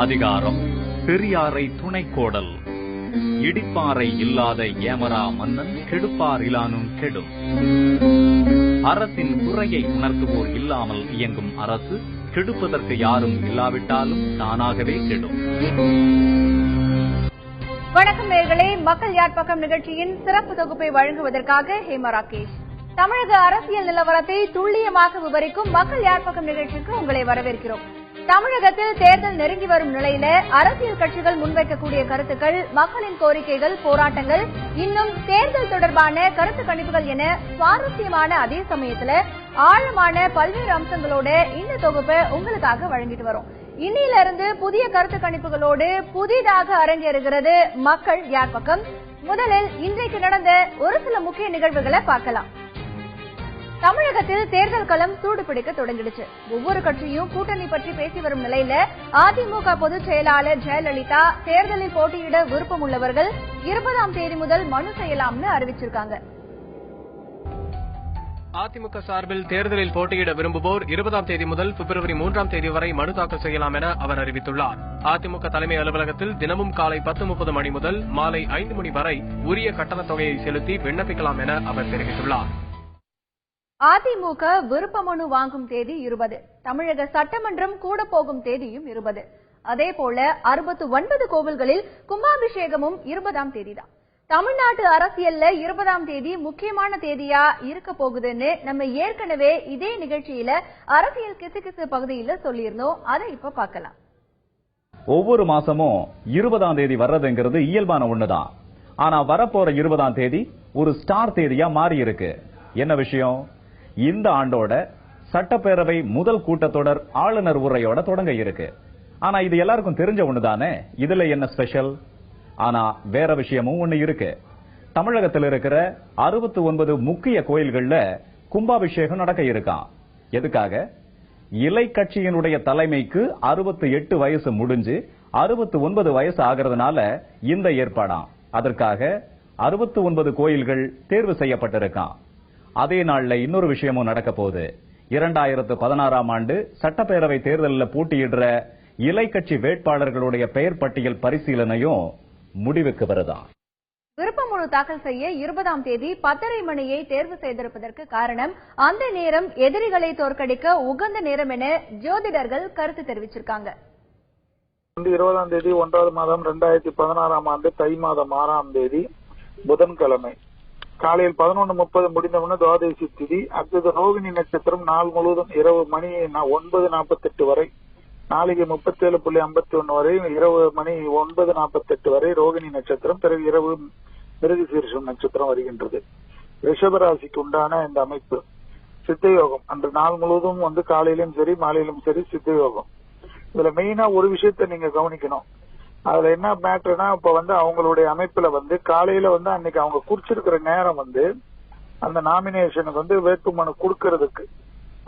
அதிகாரம் பெரியாரை துணைக்கோடல். இடிப்பாறை இல்லாத ஏமரா மன்னன் கெடுப்பார் இலானும் கெடும். அரசின் குறையை உணர்த்துவோர் இல்லாமல் இயங்கும் அரசு கெடுப்பதற்கு யாரும் இல்லாவிட்டாலும் தானாகவே கெடும். வணக்கம் நேயர்களே, மக்கள் யார் பக்கம் நிகழ்ச்சியின் சிறப்பு தொகுப்பை வழங்குவதற்காக ஹேமா ராகேஷ். தமிழக அரசியல் நிலவரத்தை துல்லியமாக விவரிக்கும் மக்கள் யார் பக்கம் நிகழ்ச்சிக்கு உங்களை வரவேற்கிறோம். தமிழகத்தில் தேர்தல் நெருங்கி வரும் நிலையில அரசியல் கட்சிகள் முன்வைக்கக்கூடிய கருத்துக்கள், மக்களின் கோரிக்கைகள், போராட்டங்கள், இன்னும் தேர்தல் தொடர்பான கருத்து கணிப்புகள் என சுவாரஸ்யமான அதே சமயத்துல ஆழமான பல்வேறு அம்சங்களோட இந்த தொகுப்பை உங்களுக்காக வழங்கிட்டு வரும். இன்னிலிருந்து புதிய கருத்து கணிப்புகளோடு புதிதாக அரங்கேறுகிறது மக்கள் யார் பக்கம். முதலில் இன்றைக்கு நடந்த ஒரு சில முக்கிய நிகழ்வுகளை பார்க்கலாம். தமிழகத்தில் தேர்தல் களம் சூடு பிடிக்க தொடங்கிடுச்சு. ஒவ்வொரு கட்சியும் கூட்டணி பற்றி பேசி வரும் நிலையில அதிமுக பொதுச் செயலாளர் ஜெயலலிதா தேர்தலில் போட்டியிட விருப்பம் உள்ளவர்கள் 20ஆம் தேதி முதல் மனு செய்யலாம்னு அறிவிச்சிருக்காங்க. அதிமுக சார்பில் தேர்தலில் போட்டியிட விரும்புவோர் 20ஆம் தேதி முதல் பிப்ரவரி 3ஆம் தேதி வரை மனு தாக்கல் செய்யலாம் என அவர் அறிவித்துள்ளார். அதிமுக தலைமை அலுவலகத்தில் தினமும் காலை 10:30 மணி முதல் மாலை 5 மணி வரை உரிய கட்டணத் தொகையை செலுத்தி விண்ணப்பிக்கலாம் என அவர் தெரிவித்துள்ளார். அதிமுக விருப்ப மனு வாங்கும் தேதி 20. தமிழக சட்டமன்றம் கூட போகும் தேதியும் 20. அதேபோல 69 கோவில்களில் கும்பாபிஷேகமும் 20ஆம் தேதிதான். தமிழ்நாட்டு அரசியல்ல 20ஆம் தேதி முக்கியமான தேதியா இருக்க போகுதுன்னு நம்ம ஏற்கனவே இதே நிகழ்ச்சியில அரசியல் கிசுகிசு பகுதியில சொல்லியிருந்தோம். அதை இப்ப பார்க்கலாம். ஒவ்வொரு மாசமும் 20ஆம் தேதி வர்றதுங்கிறது இயல்பான ஒண்ணுதான். ஆனா வரப்போற 20ஆம் தேதி ஒரு ஸ்டார் தேதியா மாறி இருக்கு. என்ன விஷயம்? இந்த ஆண்டோட சட்டப்பேரவை முதல் கூட்டத்தொடர் ஆளுநர் உரையோட தொடங்க இருக்கு. ஆனா இது எல்லாருக்கும் தெரிஞ்ச ஒண்ணுதானே. இதுல என்ன ஸ்பெஷல்? ஆனா வேற விஷயமும் ஒண்ணு இருக்கு. தமிழகத்தில் இருக்கிற 69 முக்கிய கோயில்கள்ல கும்பாபிஷேகம் நடக்க இருக்காம். எதுக்காக? இலை கட்சியினுடைய தலைமைக்கு 68 வயசு முடிஞ்சு 69 வயசு ஆகிறதுனால இந்த ஏற்பாடாம். அதற்காக 69 கோயில்கள் தேர்வு செய்யப்பட்டிருக்காம். அதே நாள்ல இன்னொரு விஷயமும் நடக்க போகுது. 2016ஆம் ஆண்டு சட்டப்பேரவை தேர்தலில் போட்டியிடுற இலை கட்சி வேட்பாளர்களுடைய பெயர் பட்டியல் பரிசீலனையும் முடிவுக்கு வருதா. விருப்ப மனு தாக்கல் செய்ய 20ஆம் தேதி 10:30 மணியை தேர்வு செய்திருப்பதற்கு காரணம் அந்த நேரம் எதிரிகளை தோற்கடிக்க உகந்த நேரம் என ஜோதிடர்கள் கருத்து தெரிவிச்சிருக்காங்க. 20ஆம் தேதி 1வது மாதம் 2016ஆம் ஆண்டு தை மாதம் 6ஆம் தேதி புதன்கிழமை காலையில் 11:30 முடிந்தவுடனே துவாதசி திதி. அடுத்தது ரோகிணி நட்சத்திரம் நாள் முழுவதும் இரவு மணி 9:48 வரை, நாளைக்கு 37:51 வரை, இரவு மணி 9:48 வரை ரோகிணி நட்சத்திரம். பிறகு இரவு மிருகசீரிஷம் நட்சத்திரம் வருகின்றது. ரிஷபராசிக்கு உண்டான இந்த அமைப்பு சித்தயோகம். அன்று நாள் முழுவதும் காலையிலும் சரி மாலையிலும் சரி சித்தயோகம். இதுல மெயினா ஒரு விஷயத்த நீங்க கவனிக்கணும். அதுல என்ன மேட்டர்னா, இப்ப அவங்களுடைய அமைப்புல காலையில அன்னைக்கு அவங்க குறிச்சிருக்கிற நேரம் அந்த நாமினேஷனுக்கு வேட்புமனு கொடுக்கறதுக்கு,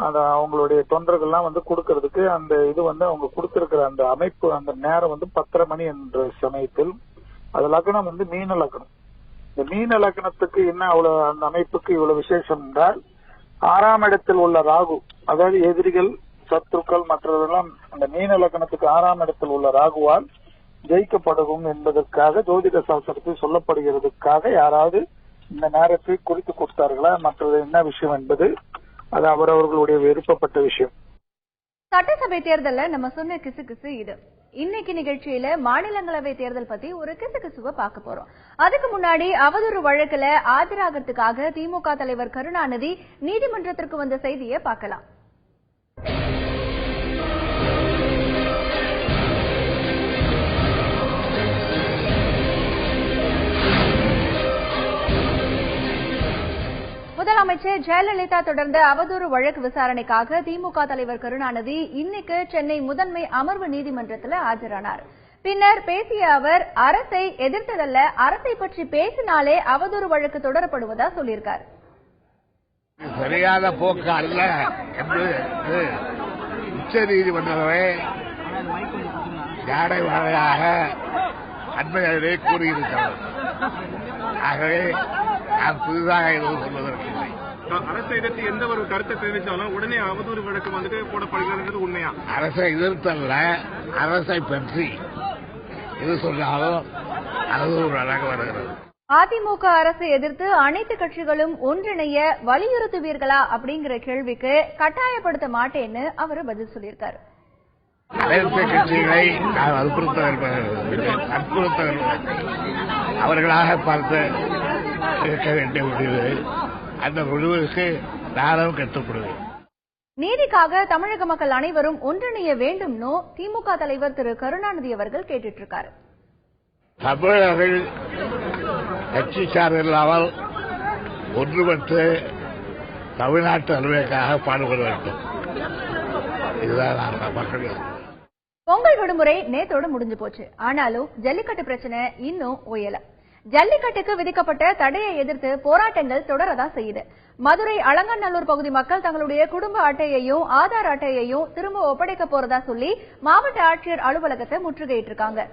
அந்த அவங்களுடைய தொண்டர்கள்லாம் கொடுக்கறதுக்கு அந்த இது அவங்க கொடுத்திருக்கிற அந்த அமைப்பு, அந்த நேரம் 10:30 மணி என்ற சமயத்தில் அது லக்னம் மீன லக்னம். இந்த மீன லக்னத்துக்கு என்ன அவ்வளவு, அந்த அமைப்புக்கு இவ்வளவு விசேஷம் என்றால் 6ஆம் இடத்தில் உள்ள ராகு, அதாவது எதிரிகள் சத்துருக்கள் மற்றவர்களெல்லாம் அந்த மீன லக்னத்துக்கு 6ஆம் இடத்தில் உள்ள ராகுவால் ஜெயிக்கப்படும் என்பதற்காக ஜோதிட சாஸ்திரத்தில் சொல்லப்படுகிறதுக்காக யாராவது இந்த நேரத்தை குறித்து கொடுத்தார்களா, மற்றது என்ன விஷயம் என்பது அது அவரவர்களுடைய விருப்பப்பட்ட விஷயம். சட்டசபை தேர்தல்ல நம்ம சொன்ன கிசுகிசு இது. இன்னைக்கு நிகழ்ச்சியில மாநிலங்களவை தேர்தல் பத்தி ஒரு கிசுகிசுவை பார்க்க போறோம். அதுக்கு முன்னாடி அவதூறு வழக்குல ஆஜராகிறதுக்காக திமுக தலைவர் கருணாநிதி நீதிமன்றத்திற்கு வந்த செய்தியை பார்க்கலாம். முதலமைச்சர் ஜெயலலிதா தொடர்ந்த அவதூறு வழக்கு விசாரணைக்காக திமுக தலைவர் கருணாநிதி இன்னைக்கு சென்னை முதன்மை அமர்வு நீதிமன்றத்தில் ஆஜரானார். பின்னர் பேசிய அவர், அரசை எதிர்த்ததல்ல, அரசை பற்றி பேசினாலே அவதூறு வழக்கு தொடரப்படுவதா சொல்லியிருக்கார். சரியான போக்கு அல்ல என்று உச்ச நீதிமன்றமே ஜாடை வாழையாக அண்மையிலே கூறியிருக்கிறார். ஆகவே நான் புதிதாக எதுவும் சொல்வதற்கில்லை. அரசை எதிர்த்து எந்த ஒரு கருத்தை தெரிவித்தாலும் உடனே அவதூறு வழக்கு வந்துட்டு போடப்படுகிறது உண்மையா? அரசை எதிர்த்தல்ல, அரசை பற்றி எது சொன்னாலும் அது ஒரு அழகு வருகிறது. அதிமுக அரசை எதிர்த்து அனைத்து கட்சிகளும் ஒன்றிணைய வலியுறுத்துவீர்களா அப்படிங்கிற கேள்விக்கு கட்டாயப்படுத்த மாட்டேன்னு அவர் பதில் சொல்லியிருக்காரு. அனைத்து கட்சிகளை நான் வற்புறுத்த அவர்களாக பார்த்து இருக்க வேண்டிய முடிவு, அந்த முடிவுக்கு நானும் கட்டுப்படுவேன். நீதிக்காக தமிழக மக்கள் அனைவரும் ஒன்றிணைய வேண்டும்னு திமுக தலைவர் திரு கருணாநிதி அவர்கள் கேட்டுட்டு இருக்காரு. தமிழர்கள் கட்சி சார்பில்லாமல் ஒன்றுபட்டு தமிழ்நாட்டு நலனுக்காக பாடுபட வேண்டும். இதுதான் மக்கள். பொங்கல் விடுமுறை நேத்தோடு முடிஞ்சு போச்சு. ஆனாலும் ஜல்லிக்கட்டு பிரச்சனை இன்னும் ஓயல. ஜல்லிக்கட்டுக்கு விதிக்கப்பட்ட தடையை எதிர்த்து போராட்டங்கள் தொடரதான் செய்யுது. மதுரை அலங்காநல்லூர் பகுதி மக்கள் தங்களுடைய குடும்ப அட்டையையும் ஆதார் அட்டையையும் திரும்ப ஒப்படைக்க போறதா சொல்லி மாவட்ட ஆட்சியர் அலுவலகத்தை முற்றுகையிட்டு இருக்காங்க.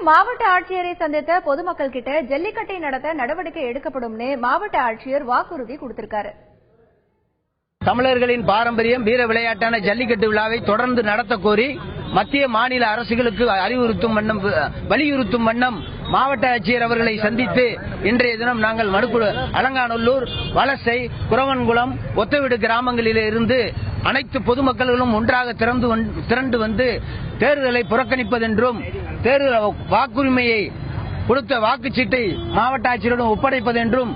மாவட்ட ஆட்சியரை சந்தித்த பொதுமக்கள் கிட்ட ஜல்லிக்கட்டை நடத்த நடவடிக்கை எடுக்கப்படும்னு மாவட்ட ஆட்சியர் வாக்குறுதி கொடுத்திருக்காரு. தமிழர்களின் பாரம்பரியம் வீர விளையாட்டான ஜல்லிக்கட்டு விழாவை தொடர்ந்து நடத்த கோரி மத்திய மாநில அரசுகளுக்கு வலியுறுத்தும் வண்ணம் மாவட்ட ஆட்சியர் அவர்களை சந்தித்து இன்றைய தினம் நாங்கள் அலங்காநல்லூர், வலசை, குரவன்குளம், ஒத்தவீடு கிராமங்களில் இருந்து அனைத்து பொதுமக்களும் ஒன்றாக திரண்டு வந்து தேர்தலை புறக்கணிப்பதென்றும் தேர்தல் வாக்குரிமையை கொடுத்த வாக்குச்சீட்டை மாவட்ட ஆட்சியரிடம் ஒப்படைப்பதென்றும்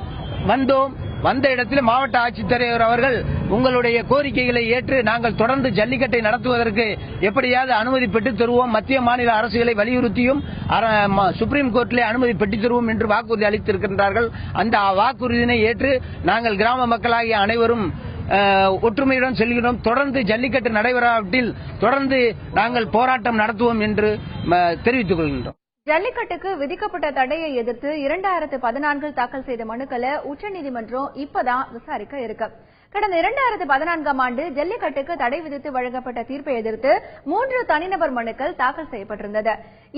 வந்தோம். வந்த இடத்தில் மாவட்ட ஆட்சித்தலைவர் அவர்கள் உங்களுடைய கோரிக்கைகளை ஏற்று நாங்கள் தொடர்ந்து ஜல்லிக்கட்டை நடத்துவதற்கு எப்படியாவது அனுமதி பெற்றுத் தருவோம், மத்திய மாநில அரசுகளை வலியுறுத்தியும் சுப்ரீம் கோர்ட்டிலே அனுமதி பெற்றுத் தருவோம் என்று வாக்குறுதி அளித்திருக்கின்றார்கள். அந்த வாக்குறுதியினை ஏற்று நாங்கள் கிராம மக்களாகிய அனைவரும் ஒற்றுமையுடன் செல்கிறோம். தொடர்ந்து ஜல்லிக்கட்டு நடைபெறாவிட்டில் தொடர்ந்து நாங்கள் போராட்டம் நடத்துவோம் என்று தெரிவித்துக் கொள்கின்றோம். ஜல்லிக்கட்டுக்கு விதிக்கப்பட்ட தடையை எதிர்த்து 2014 தாக்கல் செய்த மனுக்களை உச்சநீதிமன்றம் இப்பதான் விசாரிக்க இருக்கு. கடந்த 2014ஆம் ஆண்டு ஜல்லிக்கட்டுக்கு தடை விதித்து வழங்கப்பட்ட தீர்ப்பை எதிர்த்து 3 தனிநபர் மனுக்கள் தாக்கல் செய்யப்பட்டிருந்தது.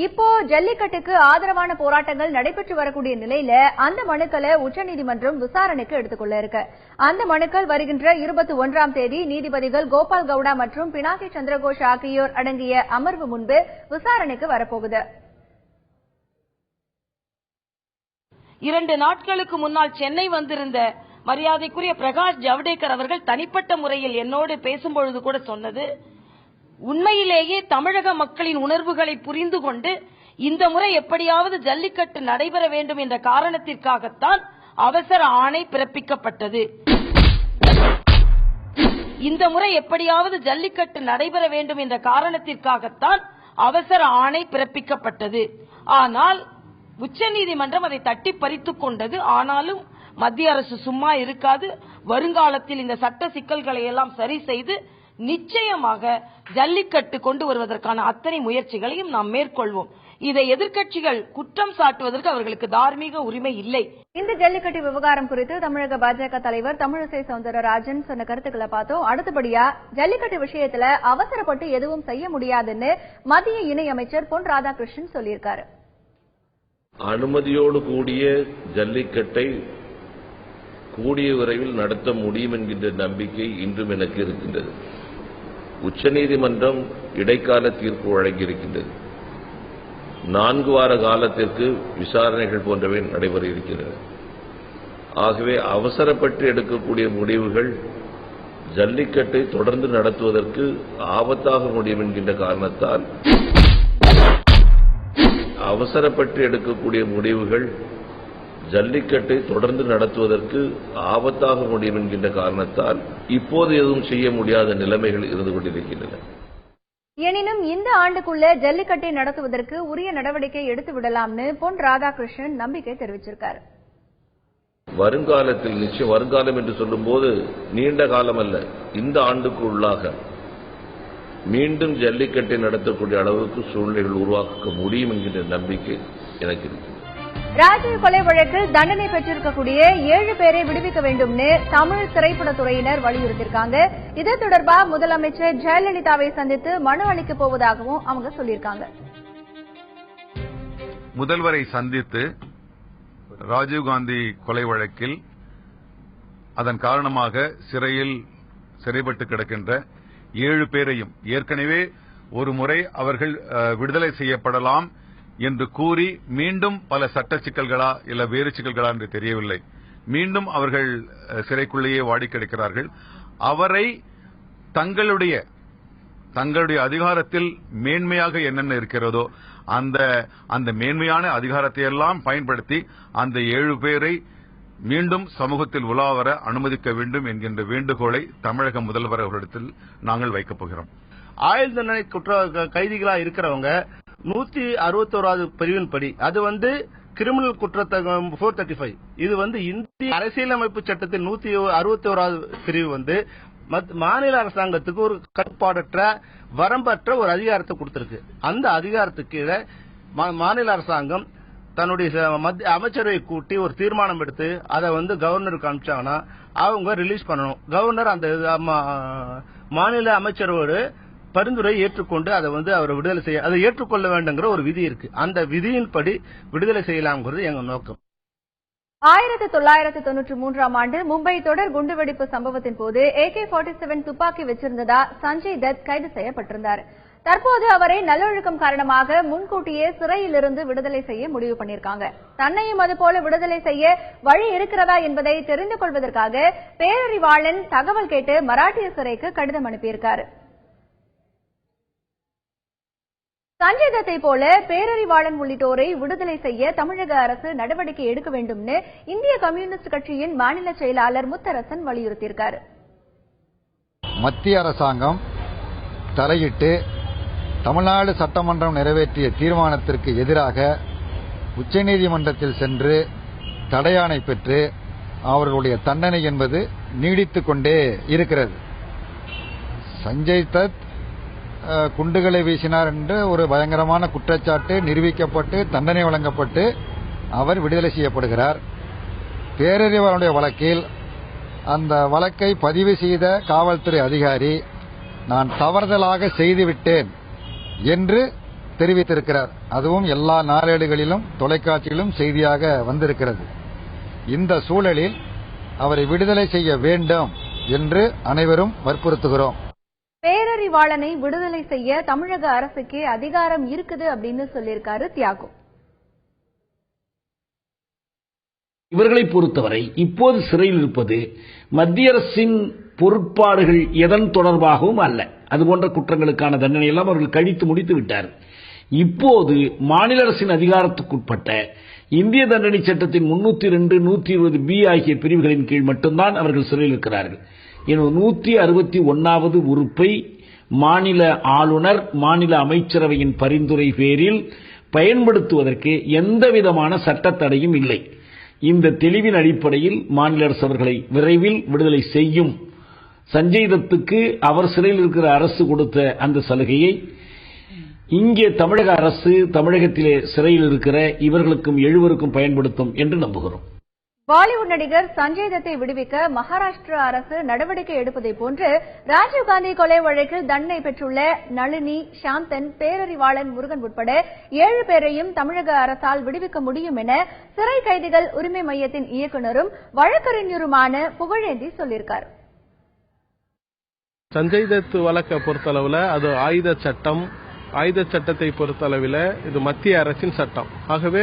இப்போ ஜல்லிக்கட்டுக்கு ஆதரவான போராட்டங்கள் நடைபெற்று வரக்கூடிய நிலையில அந்த மனுக்களை உச்சநீதிமன்றம் விசாரணைக்கு எடுத்துக்கொள்ள இருக்கு. அந்த மனுக்கள் வருகின்ற 21ஆம் தேதி நீதிபதிகள் கோபால் கவுடா மற்றும் பினாகி சந்திரகோஷ் ஆகியோர் அடங்கிய அமர்வு முன்பு விசாரணைக்கு வரப்போகுது. 2 நாட்களுக்கு முன்னால் சென்னை வந்திருந்த மரியாதைக்குரிய பிரகாஷ் ஜவடேகர் அவர்கள் தனிப்பட்ட முறையில் என்னோடு பேசும்பொழுது கூட சொன்னது, உண்மையிலேயே தமிழக மக்களின் உணர்வுகளை புரிந்து கொண்டு இந்த முறை எப்படியாவது ஜல்லிக்கட்டு நடைபெற வேண்டும் என்ற காரணத்திற்காகத்தான் அவசர ஆணை பிறப்பிக்கப்பட்டது. இந்த முறை எப்படியாவது ஜல்லிக்கட்டு நடைபெற வேண்டும் என்ற காரணத்திற்காகத்தான் அவசர ஆணை பிறப்பிக்கப்பட்டது. ஆனால் உச்சநீதிமன்றம் அதை தட்டி பறித்துக் கொண்டது. ஆனாலும் மத்திய அரசு சும்மா இருக்காது. வருங்காலத்தில் இந்த சட்ட சிக்கல்களை எல்லாம் சரி செய்து நிச்சயமாக ஜல்லிக்கட்டு கொண்டு வருவதற்கான அத்தனை முயற்சிகளையும் நாம் மேற்கொள்வோம். இதை எதிர்க்கட்சிகள் குற்றம் சாட்டுவதற்கு அவர்களுக்கு தார்மீக உரிமை இல்லை. இந்த ஜல்லிக்கட்டு விவகாரம் குறித்து தமிழக பாஜக தலைவர் தமிழிசை சவுந்தரராஜன் சொன்ன கருத்துக்களை பார்த்தோம். அடுத்தபடியா ஜல்லிக்கட்டு விஷயத்துல அவசரப்பட்டு எதுவும் செய்ய முடியாதுன்னு மத்திய இணையமைச்சர் பொன் ராதாகிருஷ்ணன் சொல்லியிருக்காரு. அனுமதியோடு கூடிய ஜல்லிக்கட்டை கூடிய விரைவில் நடத்த முடியும் என்கின்ற நம்பிக்கை இன்றும் எனக்கு இருக்கின்றது. உச்சநீதிமன்றம் இடைக்கால தீர்ப்பு வழங்கியிருக்கின்றது. 4 வார காலத்திற்கு விசாரணைகள் போன்றவை நடைபெற இருக்கின்றன. ஆகவே அவசரப்பட்டு எடுக்கக்கூடிய முடிவுகள் ஜல்லிக்கட்டை தொடர்ந்து நடத்துவதற்கு ஆபத்தாக முடியும் என்கின்ற காரணத்தால் அவசரப்பட்டு எடுக்கக்கூடிய முடிவுகள் ஜல்லிக்கட்டை தொடர்ந்து நடத்துவதற்கு ஆபத்தாக முடியும் என்கின்ற காரணத்தால் இப்போது எதுவும் செய்ய முடியாத நிலைமைகள் இருந்து கொண்டிருக்கின்றன. எனினும் இந்த ஆண்டுக்குள்ள ஜல்லிக்கட்டை நடத்துவதற்கு உரிய நடவடிக்கை எடுத்து விடலாம்னு பொன் ராதாகிருஷ்ணன் நம்பிக்கை தெரிவிச்சிருக்காரு. வருங்காலத்தில் நிச்சயம், வருங்காலம் என்று சொல்லும்போது நீண்ட காலம் அல்ல, இந்த ஆண்டுக்கு உள்ளாக மீண்டும் ஜல்லிக்கட்டை நடத்தக்கூடிய அளவுக்கு சூழ்நிலைகள் உருவாக்க முடியும் என்கின்ற நம்பிக்கை எனக்கு இருக்கு. ராஜீவ் கொலை வழக்கில் தண்டனை பெற்றிருக்கக்கூடிய 7 பேரை விடுவிக்க வேண்டும்னு தமிழ் திரைப்படத்துறையினர் வலியுறுத்தியிருக்காங்க. இது தொடர்பா முதலமைச்சர் ஜெயலலிதாவை சந்தித்து மனு அளிக்கப் போவதாகவும் அவங்க சொல்லியிருக்காங்க. முதல்வரை சந்தித்து ராஜீவ்காந்தி கொலை வழக்கில் அதன் காரணமாக சிறைப்பட்டு கிடக்கின்ற 7 பேரையும் ஏற்கனவே ஒரு முறை அவர்கள் விடுதலை செய்யப்படலாம் என்று கூறி மீண்டும் பல சட்ட சிக்கல்களா இல்ல வேறு சிக்கல்களா என்று தெரியவில்லை, மீண்டும் அவர்கள் சிறைக்குள்ளேயே வாடி கிடக்கிறார்கள். அவரை தங்களுடைய அதிகாரத்தில் மேன்மையாக என்னென்ன இருக்கிறதோ அந்த மேன்மையான அதிகாரத்தை எல்லாம் பயன்படுத்தி அந்த 7 பேரை மீண்டும் சமூகத்தில் உலாவர அனுமதிக்க வேண்டும் என்கின்ற வேண்டுகோளை தமிழக முதல்வர் அவர்களிடத்தில் நாங்கள் வைக்கப் போகிறோம். ஆயுள் தண்டனை கைதிகளா இருக்கிறவங்க 161வது பிரிவின்படி, அது கிரிமினல் குற்றத்தகம் 435, இது இந்திய அரசியலமைப்பு சட்டத்தில் 161வது பிரிவு மாநில அரசாங்கத்துக்கு ஒரு கட்டுப்பாடற்ற வரம்பற்ற ஒரு அதிகாரத்தை கொடுத்திருக்கு. அந்த அதிகாரத்துக்கு கீழே மாநில அரசாங்கம் தன்னுடைய அமைச்சரவை கூட்டி ஒரு தீர்மானம் எடுத்து அதை கவர்னருக்கு அனுப்பிச்சாங்கன்னா அவங்க ரிலீஸ் பண்ணணும். கவர்னர் அந்த மாநில அமைச்சரோடு பரிந்துரை ஏற்றுக்கொண்டு அதை அவரை விடுதலை செய்ய அதை ஏற்றுக்கொள்ள வேண்டுங்கிற ஒரு விதி இருக்கு. அந்த விதியின்படி விடுதலை செய்யலாம்ங்கிறது எங்க நோக்கம். 1993ஆம் ஆண்டு மும்பை தொடர் குண்டுவெடிப்பு சம்பவத்தின் போது AK-47 துப்பாக்கி வச்சிருந்ததா சஞ்சய் தத் கைது செய்யப்பட்டிருந்தார். தற்போது அவரை நல்லொழுக்கம் காரணமாக முன்கூட்டியே சிறையிலிருந்து விடுதலை செய்ய முடிவு பண்ணிருக்காங்க. தன்னையும் அதுபோல விடுதலை செய்ய வழி இருக்கிறதா என்பதை தெரிந்து கொள்வதற்காக பேரறிவாளன் தகவல் கேட்டு மராட்டிய சிறைக்கு கடிதம் அனுப்பியிருக்காரு. சஞ்சய் தத்தை போல பேரறிவாளன் உள்ளிட்டோரை விடுதலை செய்ய தமிழக அரசு நடவடிக்கை எடுக்க வேண்டும்னு இந்திய கம்யூனிஸ்ட் கட்சியின் மாநில செயலாளர் முத்தரசன் வலியுறுத்தியிருக்காரு. மத்திய அரசாங்கம் தலையிட்டு தமிழ்நாடு சட்டமன்றம் நிறைவேற்றிய தீர்மானத்திற்கு எதிராக உச்சநீதிமன்றத்தில் சென்று தடையாணை பெற்று அவர்களுடைய தண்டனை என்பது நீடித்துக் கொண்டே இருக்கிறது. சஞ்சய் தத் குண்டுகளை வீசினார் என்று ஒரு பயங்கரமான குற்றச்சாட்டு நிரூபிக்கப்பட்டு தண்டனை வழங்கப்பட்டு அவர் விடுதலை செய்யப்படுகிறார். பேரறிவாளனுடைய வழக்கில் அந்த வழக்கை பதிவு செய்த காவல்துறை அதிகாரி நான் தவறுதலாக செய்துவிட்டேன் என்று தெரிவித்திருக்கிறார். அதுவும் எல்லா நாளேடுகளிலும் தொலைக்காட்சியிலும் செய்தியாக வந்திருக்கிறது. இந்த சூழலில் அவரை விடுதலை செய்ய வேண்டும் என்று அனைவரும் வற்புறுத்துகிறோம். பேரறிவாளனை விடுதலை செய்ய தமிழக அரசுக்கே அதிகாரம் இருக்குது அப்படின்னு சொல்லியிருக்காரு தியாகு. இவர்களை பொறுத்தவரை இப்போது சிறையில் இருப்பது மத்திய அரசின் பொறுப்பாடுகள் எதன் தொடர்பாகவும் அல்ல. அதுபோன்ற குற்றங்களுக்கான தண்டனை எல்லாம் அவர்கள் கழித்து முடித்து விட்டார். இப்போது மாநில அரசின் அதிகாரத்துக்குட்பட்ட இந்திய தண்டனை சட்டத்தின் 302, 120B ஆகிய பிரிவுகளின் கீழ் மட்டும்தான் அவர்கள் சிறையில் இருக்கிறார்கள். 161வது உறுப்பை மாநில ஆளுநர் மாநில அமைச்சரவையின் பரிந்துரை பேரில் பயன்படுத்துவதற்கு எந்தவிதமான சட்டத்தடையும் இல்லை. இந்த தெளிவின் அடிப்படையில் மாநில அரசு அவர்களை விரைவில் விடுதலை செய்யும். சஞ்சய் தத்துக்கு அவர் சிறையில் இருக்கிற அரசு கொடுத்த அந்த சலுகையை இங்கே தமிழக அரசு தமிழகத்திலே சிறையில் இருக்கிற இவர்களுக்கும் 7 பயன்படுத்தும் என்று நம்புகிறோம். பாலிவுட் நடிகர் சஞ்சய் தத்தை விடுவிக்க மகாராஷ்டிரா அரசு நடவடிக்கை எடுப்பதை போன்று ராஜீவ்காந்தி கொலை வழக்கில் தண்டனை பெற்றுள்ள நளினி, சாந்தன், பேரறிவாளன் முருகன் உட்பட 7 பேரையும் தமிழக அரசால் விடுவிக்க முடியும் என சிறை கைதிகள் உரிமை மையத்தின் இயக்குநரும் வழக்கறிஞருமான புகழேந்தி சொல்லியிருக்கார். சஞ்சய் தத் வழக்கை பொறுத்தளவுல அது ஆயுத சட்டத்தை பொறுத்தளவில் இது மத்திய அரசின் சட்டம். ஆகவே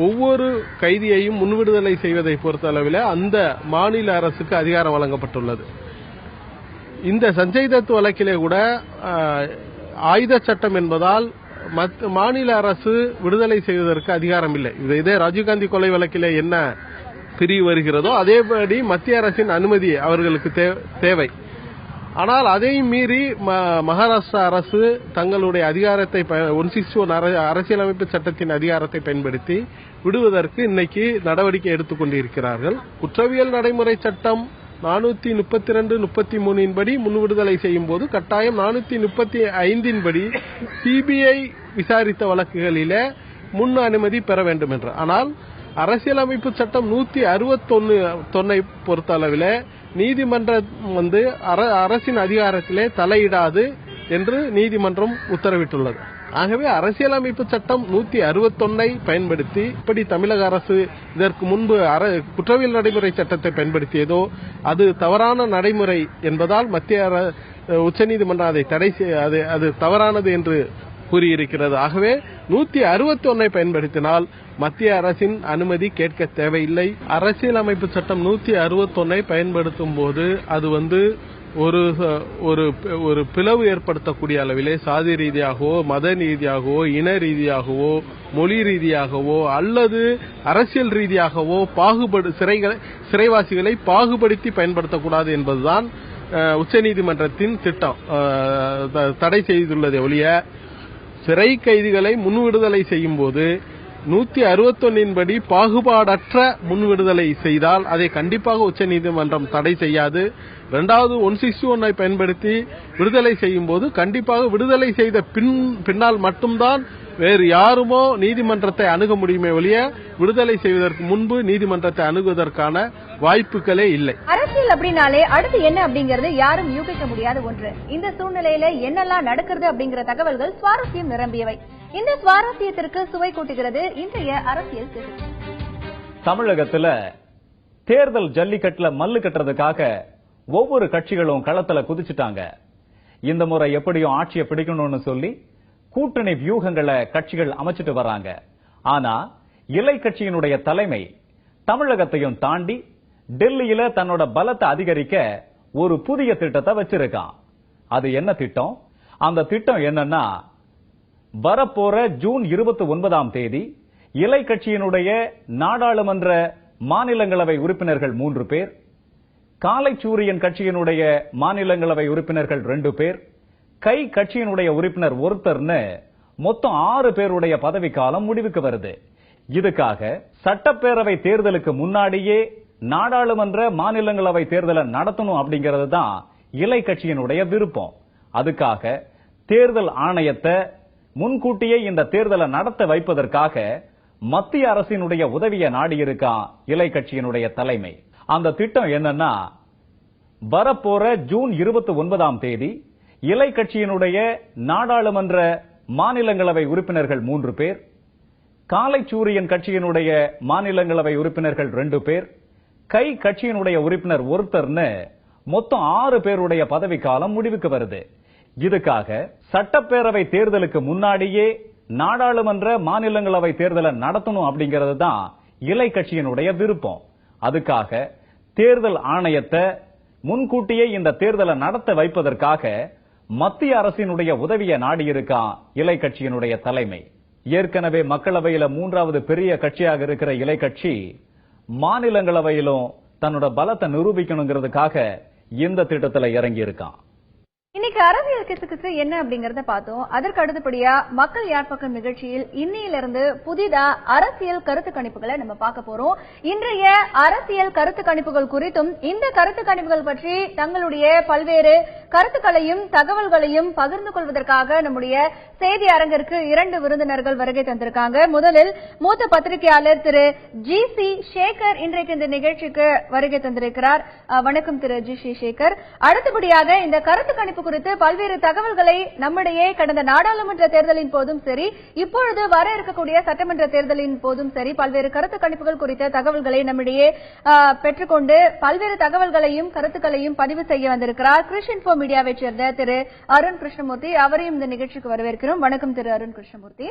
ஒவ்வொரு கைதியையும் முன்விடுதலை செய்வதை பொறுத்தளவில் அந்த மாநில அரசுக்கு அதிகாரம் வழங்கப்பட்டுள்ளது. இந்த சஞ்சய் தத் வழக்கிலே கூட ஆயுத சட்டம் என்பதால் மாநில அரசு விடுதலை செய்வதற்கு அதிகாரம் இல்லை. இதே ராஜீவ்காந்தி கொலை வழக்கிலே என்ன பிரிவு வருகிறதோ அதேபடி மத்திய அரசின் அனுமதி அவர்களுக்கு தேவை. ஆனால் அதையும் மீறி மகாராஷ்டிரா அரசு தங்களுடைய அதிகாரத்தை 161 அரசியலமைப்பு சட்டத்தின் அதிகாரத்தை பயன்படுத்தி விடுவதற்கு இன்னைக்கு நடவடிக்கை எடுத்துக் கொண்டிருக்கிறார்கள். குற்றவியல் நடைமுறை சட்டம் 432, 33 படி முன் விடுதலை செய்யும் போது கட்டாயம் 435 படி சிபிஐ விசாரித்த வழக்குகளிலே முன் அனுமதி பெற வேண்டும் என்று. ஆனால் அரசியலமைப்பு சட்டம் 161 பொறுத்த அளவில் நீதிமன்றம் அரசின் அதிகாரத்திலே தலையிடாது என்று நீதிமன்றம் உத்தரவிட்டுள்ளது. ஆகவே அரசியலமைப்பு சட்டம் 161 பயன்படுத்தி இப்படி தமிழக அரசு இதற்கு முன்பு குற்றவியல் நடைமுறை சட்டத்தை பயன்படுத்தியதோ அது தவறான நடைமுறை என்பதால் மத்திய உச்சநீதிமன்றம் அதை தடை அது தவறானது என்று கூறியிருக்கிறது. ஆகவே 161 பயன்படுத்தினால் மத்திய அரசின் அனுமதி கேட்க தேவையில்லை. அரசியலமைப்பு சட்டம் 161 பயன்படுத்தும் போது அது ஒரு பிளவு ஏற்படுத்தக்கூடிய அளவிலே சாதி ரீதியாகவோ மத ரீதியாகவோ இன ரீதியாகவோ மொழி ரீதியாகவோ அல்லது அரசியல் ரீதியாகவோ சிறைவாசிகளை பாகுபடுத்தி பயன்படுத்தக்கூடாது என்பதுதான் உச்சநீதிமன்றத்தின் திட்டம் தடை செய்துள்ளதை ஒழிய சிறை கைதிகளை முன் விடுதலை செய்யும் போது 161 படி பாகுபாடற்ற முன் விடுதலை செய்தால் அதை கண்டிப்பாக உச்சநீதிமன்றம் தடை செய்யாது. 161 பயன்படுத்தி விடுதலை செய்யும் போது கண்டிப்பாக விடுதலை செய்த பின்னால் மட்டும்தான் வேறு யாருமோ நீதிமன்றத்தை அணுக முடியுமே ஒழிய விடுதலை செய்வதற்கு முன்பு நீதிமன்றத்தை அணுகுவதற்கான வாய்ப்புகளே இல்லை. அரசியல் அப்படின்னாலே அடுத்து என்ன அப்படிங்கறது யாரும் யூகிக்க முடியாத ஒன்று. இந்த சூழ்நிலையில என்னெல்லாம் நடக்கிறது அப்படிங்கிற தகவல்கள் சுவாரஸ்யம் நிரம்பியவை. இந்த சுவாரஸ்யத்திற்கு சுவை கூட்டுகிறது இன்றைய அரசியல் செய்தி. தமிழகத்துல தேர்தல் ஜல்லிக்கட்டுல மல்லு கட்டுறதுக்காக ஒவ்வொரு கட்சிகளும் களத்துல குதிச்சுட்டாங்க. இந்த முறை எப்படியும் ஆட்சியை பிடிக்கணும்னு சொல்லி கூட்டணி வியூகங்களை கட்சிகள் அமைச்சிட்டு வராங்க. ஆனா இலை கட்சியினுடைய தலைமை தமிழகத்தையும் தாண்டி டெல்லியில தன்னோட பலத்தை அதிகரிக்க ஒரு புதிய திட்டத்தை வச்சிருக்கான். அது என்ன திட்டம்? அந்த திட்டம் என்னன்னா, வரப்போற ஜூன் 29ஆம் தேதி இலை கட்சியினுடைய நாடாளுமன்ற மாநிலங்களவை உறுப்பினர்கள் 3 பேர், காலைச்சூரியன் கட்சியினுடைய மாநிலங்களவை உறுப்பினர்கள் 2 பேர், கை கட்சியினுடைய உறுப்பினர் ஒருத்தர்னு மொத்தம் 6 பேருடைய பதவிக்காலம் முடிவுக்கு வருது. இதுக்காக சட்டப்பேரவை தேர்தலுக்கு முன்னாடியே நாடாளுமன்ற மாநிலங்களவை தேர்தலை நடத்தணும் அப்படிங்கிறது தான் இலை கட்சியினுடைய விருப்பம். அதுக்காக தேர்தல் ஆணையத்தை முன்கூட்டியே இந்த தேர்தலை நடத்த வைப்பதற்காக மத்திய அரசினுடைய உதவியை நாடியிருக்கான் இலை கட்சியினுடைய தலைமை. அந்த திட்டம் என்னன்னா, வரப்போற ஜூன் 29ஆம் தேதி இலை கட்சியினுடைய நாடாளுமன்ற மாநிலங்களவை உறுப்பினர்கள் 3 பேர், காலைச்சூரியன் கட்சியினுடைய மாநிலங்களவை உறுப்பினர்கள் 2 பேர், கை கட்சியினுடைய உறுப்பினர் ஒருத்தர்னு மொத்தம் 6 பேருடைய பதவிக்காலம் முடிவுக்கு வருது. இதுக்காக சட்டப்பேரவை தேர்தலுக்கு முன்னாடியே நாடாளுமன்ற மாநிலங்களவை தேர்தலை நடத்தணும் அப்படிங்கிறது தான் இலை கட்சியினுடைய விருப்பம். அதுக்காக தேர்தல் ஆணையத்தை முன்கூட்டியே இந்த தேர்தலை நடத்த வைப்பதற்காக மத்திய அரசினுடைய உதவியை நாடியிருக்கான் இலை கட்சியினுடைய தலைமை. ஏற்கனவே மக்களவையில 3வது பெரிய கட்சியாக இருக்கிற இலை கட்சி மாநிலங்களவையிலும் தன்னோட பலத்தை நிரூபிக்கணுங்கிறதுக்காக இந்த திட்டத்துல இறங்கி இருக்கான். இன்னைக்கு அரசியல் கிசுகிசு என்ன அப்படிங்கறத பார்த்தோம். அதற்கு அடுத்தபடியா மக்கள் யாழ்ப்பாக்கம் நிகழ்ச்சியில் இன்னையிலிருந்து புதிதா அரசியல் கருத்து கணிப்புகளை நம்ம பார்க்க போறோம். இன்றைய அரசியல் கருத்து கணிப்புகள் குறித்தும் இந்த கருத்து கணிப்புகள் பற்றி தங்களுடைய பல்வேறு கருத்துக்களையும் தகவல்களையும் பகிர்ந்து கொள்வதற்காக நம்முடைய செய்தி அரங்கிற்கு 2 விருந்தினர்கள் வருகை தந்திருக்காங்க. முதலில் மூத்த பத்திரிகையாளர் திரு ஜி.சி. சேகர் இன்றைக்கு இந்த நிகழ்ச்சிக்கு வருகை தந்திருக்கிறார். வணக்கம் திரு ஜி.சி. சேகர். அடுத்தபடியாக இந்த கருத்து கணிப்பு குறித்து பல்வேறு தகவல்களை நம்முடைய கடந்த நாடாளுமன்ற தேர்தலின் போதும் சரி, இப்பொழுது வர இருக்கக்கூடிய சட்டமன்ற தேர்தலின் போதும் சரி, பல்வேறு கருத்து கணிப்புகள் குறித்த தகவல்களை நம்மிடையே பெற்றுக்கொண்டு பல்வேறு தகவல்களையும் கருத்துக்களையும் பதிவு செய்ய வந்திருக்கிறார் கிறிஸ்டின்ஃபோ மீடியாவை சேர்ந்த திரு அருண் கிருஷ்ணமூர்த்தி. அவரையும் இந்த நிகழ்ச்சிக்கு வரவேற்கிறோம். வணக்கம் திரு அருண் கிருஷ்ணமூர்த்தி.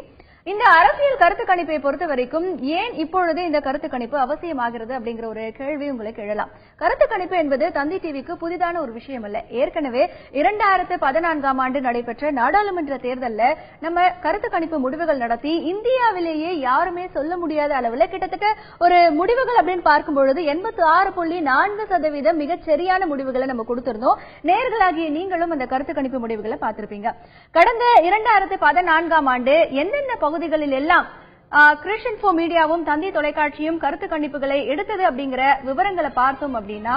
இந்த அரசியல் கருத்து கணிப்பை பொறுத்த வரைக்கும் ஏன் இப்பொழுது இந்த கருத்து கணிப்பு அவசியமாகிறது அப்படிங்கிற ஒரு கேள்வி உங்களுக்கு எழலாம். கருத்து கணிப்பு என்பது தந்தி டிவிக்கு புதிதான ஒரு விஷயம் அல்ல. ஏற்கனவே 2 2014ஆம் ஆண்டு நடைபெற்ற நாடாளுமன்ற தேர்தல்ல நம்ம கருத்து கணிப்பு முடிவுகள் நடத்தி இந்தியாவிலேயே யாருமே சொல்ல முடியாத அளவுல கிட்டத்தட்ட ஒரு முடிவுகள் அப்படின்னு பார்க்கும் பொழுது 86.4% மிகச் சரியான முடிவுகளை நம்ம கொடுத்திருந்தோம். நேயர்களாகிய நீங்களும் அந்த கருத்து கணிப்பு முடிவுகளை பார்த்திருப்பீங்க. கடந்த 2014ஆம் ஆண்டு எந்தெந்த பகுதிகளில் எல்லாம் கிறிஸ்டியன் மீடியாவும் தந்தி தொலைக்காட்சியும் கருத்து கணிப்புகளை எடுத்தது அப்படிங்கிற விவரங்களை பார்த்தோம் அப்படின்னா,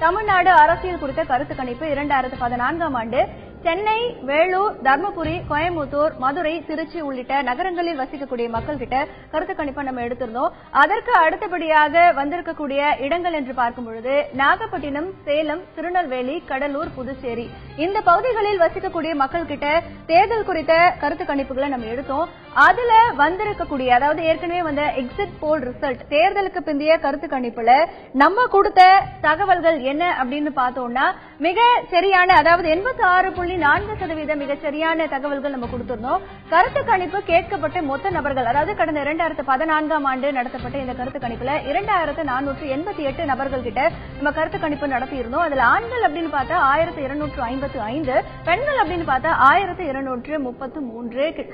தமிழ்நாடு அரசியல் குறித்த கருத்து கணிப்பு 2014ஆம் ஆண்டு சென்னை, வேலூர், தர்மபுரி, கோயம்புத்தூர், மதுரை, திருச்சி உள்ளிட்ட நகரங்களில் வசிக்கக்கூடிய மக்கள் கிட்ட கருத்து கணிப்பை நம்ம எடுத்திருந்தோம். அதற்கு அடுத்தபடியாக வந்திருக்கக்கூடிய இடங்கள் என்று பார்க்கும் பொழுது நாகப்பட்டினம், சேலம், திருநெல்வேலி, கடலூர், புதுச்சேரி இந்த பகுதிகளில் வசிக்கக்கூடிய மக்கள் கிட்ட தேர்தல் குறித்த கருத்து கணிப்புகளை நம்ம எடுத்தோம். அதுல வந்திருக்கக்கூடிய, அதாவது ஏற்கனவே வந்த எக்ஸிட் போல் ரிசல்ட், தேர்தலுக்கு பிந்தைய கருத்து கணிப்புல நம்ம கொடுத்த தகவல்கள் என்ன அப்படின்னு பார்த்தோம்னா, மிக சரியான, அதாவது 86.4% மிகச் சரியான தகவல்கள் நம்ம கொடுத்திருந்தோம். கருத்து கணிப்பு கேட்கப்பட்ட மொத்த நபர்கள், அதாவது கடந்த 2014ஆம் ஆண்டு நடத்தப்பட்ட இந்த கருத்து கணிப்புல 2488 நபர்கள் கிட்ட நம்ம கருத்து கணிப்பு நடத்தி இருந்தோம். அதுல ஆண்கள் அப்படின்னு பார்த்தா 1255, பெண்கள் அப்படின்னு பார்த்தா 1233,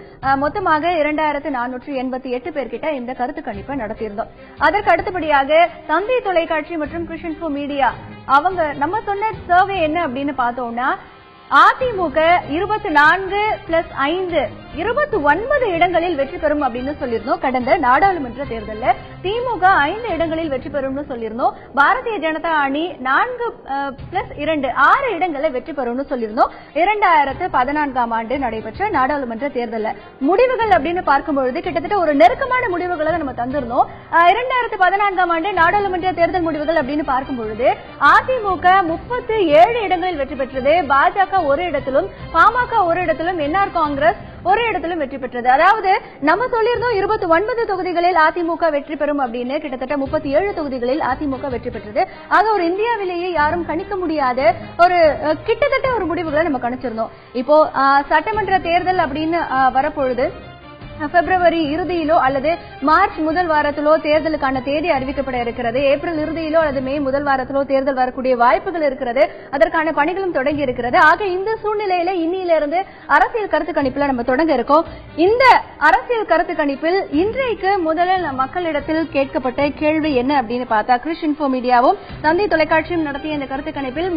மொத்தமாக 2488 பேர்கிட்ட இந்த கருத்து கணிப்பை நடத்தியிருந்தோம். அதற்கு அடுத்தபடியாக தந்தி தொலைக்காட்சி மற்றும் கிறிஸ்டியன் மீடியா அவங்க நம்ம சொன்ன சர்வே என்ன அப்படின்னு பார்த்தோம்னா, அதிமுக 24+5 29 இடங்களில் வெற்றி பெறும் அப்படின்னு சொல்லியிருந்தோம். கடந்த நாடாளுமன்ற தேர்தலில் திமுக 5 இடங்களில் வெற்றி பெறும்னு சொல்லியிருந்தோம். பாரதிய ஜனதா அணி 4+2 6 இடங்களை வெற்றி பெறும்னு சொல்லியிருந்தோம். 2014ஆம் ஆண்டு நடைபெற்ற நாடாளுமன்ற தேர்தலில் முடிவுகள் அப்படின்னு பார்க்கும்பொழுது கிட்டத்தட்ட ஒரு நெருக்கமான முடிவுகளை நம்ம தந்திருந்தோம். 2014ஆம் ஆண்டு நாடாளுமன்ற தேர்தல் முடிவுகள் அப்படின்னு பார்க்கும் பொழுது அதிமுக 37 இடங்களில் வெற்றி பெற்றது, பாஜக ஒரு இடத்திலும், பாமக ஒரு இடத்திலும், என்ஆர் காங்கிரஸ் ஒரு இடத்திலும் வெற்றி பெற்றது. அதாவது நம்ம சொல்லியிருந்தோம் 29 தொகுதிகளில் அதிமுக வெற்றி பெறும் அப்படின்னு, கிட்டத்தட்ட 37 தொகுதிகளில் அதிமுக வெற்றி பெற்றது. ஆக ஒரு இந்தியாவிலேயே யாரும் கணிக்க முடியாத ஒரு கிட்டத்தட்ட ஒரு முடிவுகளை நம்ம கணிச்சிருந்தோம். இப்போ சட்டமன்ற தேர்தல் அப்படின்னு வரப்பொழுது பிப்ரவரி இறுதியிலோ அல்லது மார்ச் முதல் வாரத்திலோ தேர்தலுக்கான தேதி அறிவிக்கப்பட இருக்கிறது. ஏப்ரல் இறுதியிலோ அல்லது மே முதல் வாரத்திலோ தேர்தல் வரக்கூடிய வாய்ப்புகள் இருக்கிறது. அதற்கான பணிகளும் தொடங்கி இருக்கிறது. ஆக இந்த சூழ்நிலையில இன்னிலிருந்து அரசியல் கருத்து கணிப்புல நம்ம தொடங்க இருக்கோம். இந்த அரசியல் கருத்து கணிப்பில் இன்றைக்கு முதலில் மக்களிடத்தில் கேட்கப்பட்ட கேள்வி என்ன அப்படின்னு பார்த்தா, கிறிஸ்டியன் மீடியாவும் தந்தி தொலைக்காட்சியும் நடத்திய இந்த கருத்து கணிப்பில்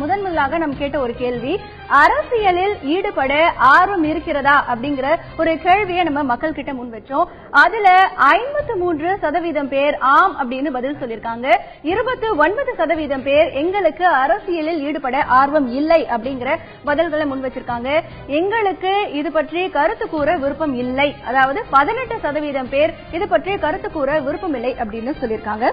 முதன்முதலாக நம்ம கேட்ட ஒரு கேள்வி, அரசியலில் ஈடுபட ஆர்வம் இருக்கிறதா அப்படிங்கிற ஒரு கேள்வியை நம்ம மக்கள் கிட்ட முன் வச்சோம். அதுல 53% பேர் ஆம் அப்படின்னு பதில் சொல்லிருக்காங்க. 29% பேர் எங்களுக்கு அரசியலில் ஈடுபட ஆர்வம் இல்லை அப்படிங்கிற பதில்களை முன் வச்சிருக்காங்க. எங்களுக்கு இது பற்றி கருத்து கூற விருப்பம் இல்லை, அதாவது 18% பேர் இது பற்றி கருத்து கூற விருப்பம் இல்லை அப்படின்னு சொல்லியிருக்காங்க.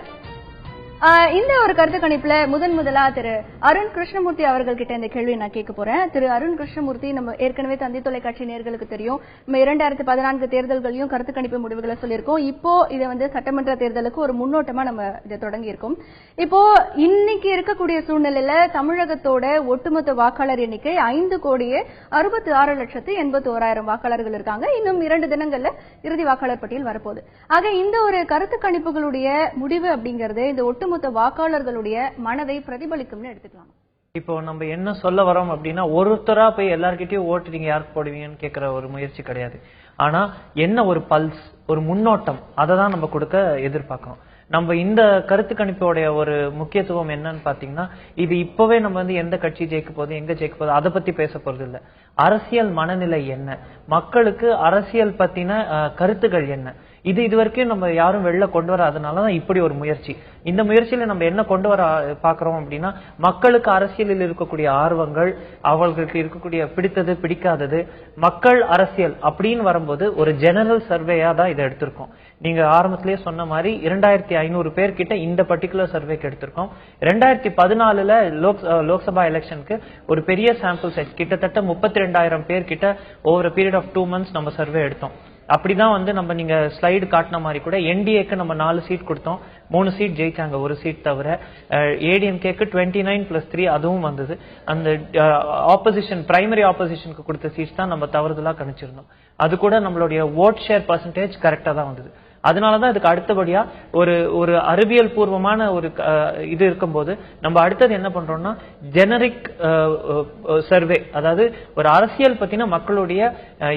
இந்த ஒரு கருத்து கணிப்புல முதலா திரு அருண் கிருஷ்ணமூர்த்தி அவர்கள் கிட்ட இந்த கேள்வி நான் கேட்க போறேன். திரு அருண் கிருஷ்ணமூர்த்தி, நம்ம ஏற்கனவே தந்தி தொலைக்காட்சி நேயர்களுக்கு தெரியும், நம்ம 2014 தேர்தல்களையும் கருத்து கணிப்பு முடிவுகளை சொல்லியிருக்கோம். இப்போ இதை சட்டமன்ற தேர்தலுக்கு ஒரு முன்னோட்டமா நம்ம இதை தொடங்கி இருக்கோம். இப்போ இன்னைக்கு இருக்கக்கூடிய சூழ்நிலையில தமிழகத்தோட ஒட்டுமொத்த வாக்காளர் எண்ணிக்கை 5,66,81,000 வாக்காளர்கள் இருக்காங்க. இன்னும் 2 தினங்கள்ல இறுதி வாக்காளர் பட்டியல் வரப்போகுது. ஆக இந்த ஒரு கருத்து கணிப்புகளுடைய முடிவு அப்படிங்கிறது இந்த ஒட்டுமொத்த வாக்காளர்களுடைய மனதை பிரதிபலிக்கும்னு எடுத்துக்கலாம். இப்போ நம்ம என்ன சொல்ல வரோம் அப்படின்னா, ஒருத்தரா போய் எல்லார்கிட்டயும் ஓட்டு நீங்க யாருக்கு போடுவீங்கன்னு கேட்கிற ஒரு முயற்சி கிடையாது. ஆனா என்ன ஒரு பல்ஸ், ஒரு முன்னோட்டம், அதை தான் நம்ம கொடுக்க எதிர்பார்க்கிறோம். நம்ம இந்த கருத்து கணிப்போடைய ஒரு முக்கியத்துவம் என்னன்னு பாத்தீங்கன்னா, இது இப்பவே நம்ம எந்த கட்சி ஜெயிக்க போகுது, எங்க ஜெயிக்க போகுது அதை பத்தி பேச போறது இல்ல. அரசியல் மனநிலை என்ன, மக்களுக்கு அரசியல் பத்தின கருத்துகள் என்ன, இது வரைக்கும் நம்ம யாரும் வெளில கொண்டு வராதனாலதான் இப்படி ஒரு முயற்சி. இந்த முயற்சியில நம்ம என்ன கொண்டு வர பாக்குறோம் அப்படின்னா, மக்களுக்கு அரசியலில் இருக்கக்கூடிய ஆர்வங்கள், அவர்களுக்கு இருக்கக்கூடிய பிடித்தது பிடிக்காதது, மக்கள் அரசியல் அப்படின்னு வரும்போது ஒரு ஜெனரல் சர்வேயா தான் இதை எடுத்திருக்கோம். நீங்க ஆரம்பத்திலேயே சொன்ன மாதிரி 2500 பேர் கிட்ட இந்த பர்டிகுலர் சர்வேக்கு எடுத்திருக்கோம். 2014 லோக்சபா எலெக்ஷனுக்கு ஒரு பெரிய சாம்பிள் சைஸ், கிட்டத்தட்ட 32,000 பேர் கிட்ட ஓவர் பீரியட் ஆஃப் 2 months நம்ம சர்வே எடுத்தோம். அப்படிதான் நம்ம நீங்க ஸ்லைடு காட்டின மாதிரி கூட என்டிஏக்கு நம்ம 4 சீட் கொடுத்தோம், 3 சீட் ஜெயிச்சாங்க, 1 சீட் தவிர. ஏடிஎம்கேக்கு 29+3 அதுவும் வந்தது. அந்த ஆப்போசிஷன், பிரைமரி ஆப்போசிஷனுக்கு கொடுத்த சீட்ஸ் தான் நம்ம தவறுதலா கணிச்சிருந்தோம். அது கூட நம்மளுடைய ஓட் ஷேர் பர்சன்டேஜ் கரெக்டா தான் வந்தது. அதனாலதான் இதுக்கு அடுத்தபடியா ஒரு அறிவியல் பூர்வமான ஒரு இது இருக்கும்போது நம்ம அடுத்தது என்ன பண்றோம்னா ஜெனரிக் சர்வே, அதாவது ஒரு அரசியல் பத்தின மக்களுடைய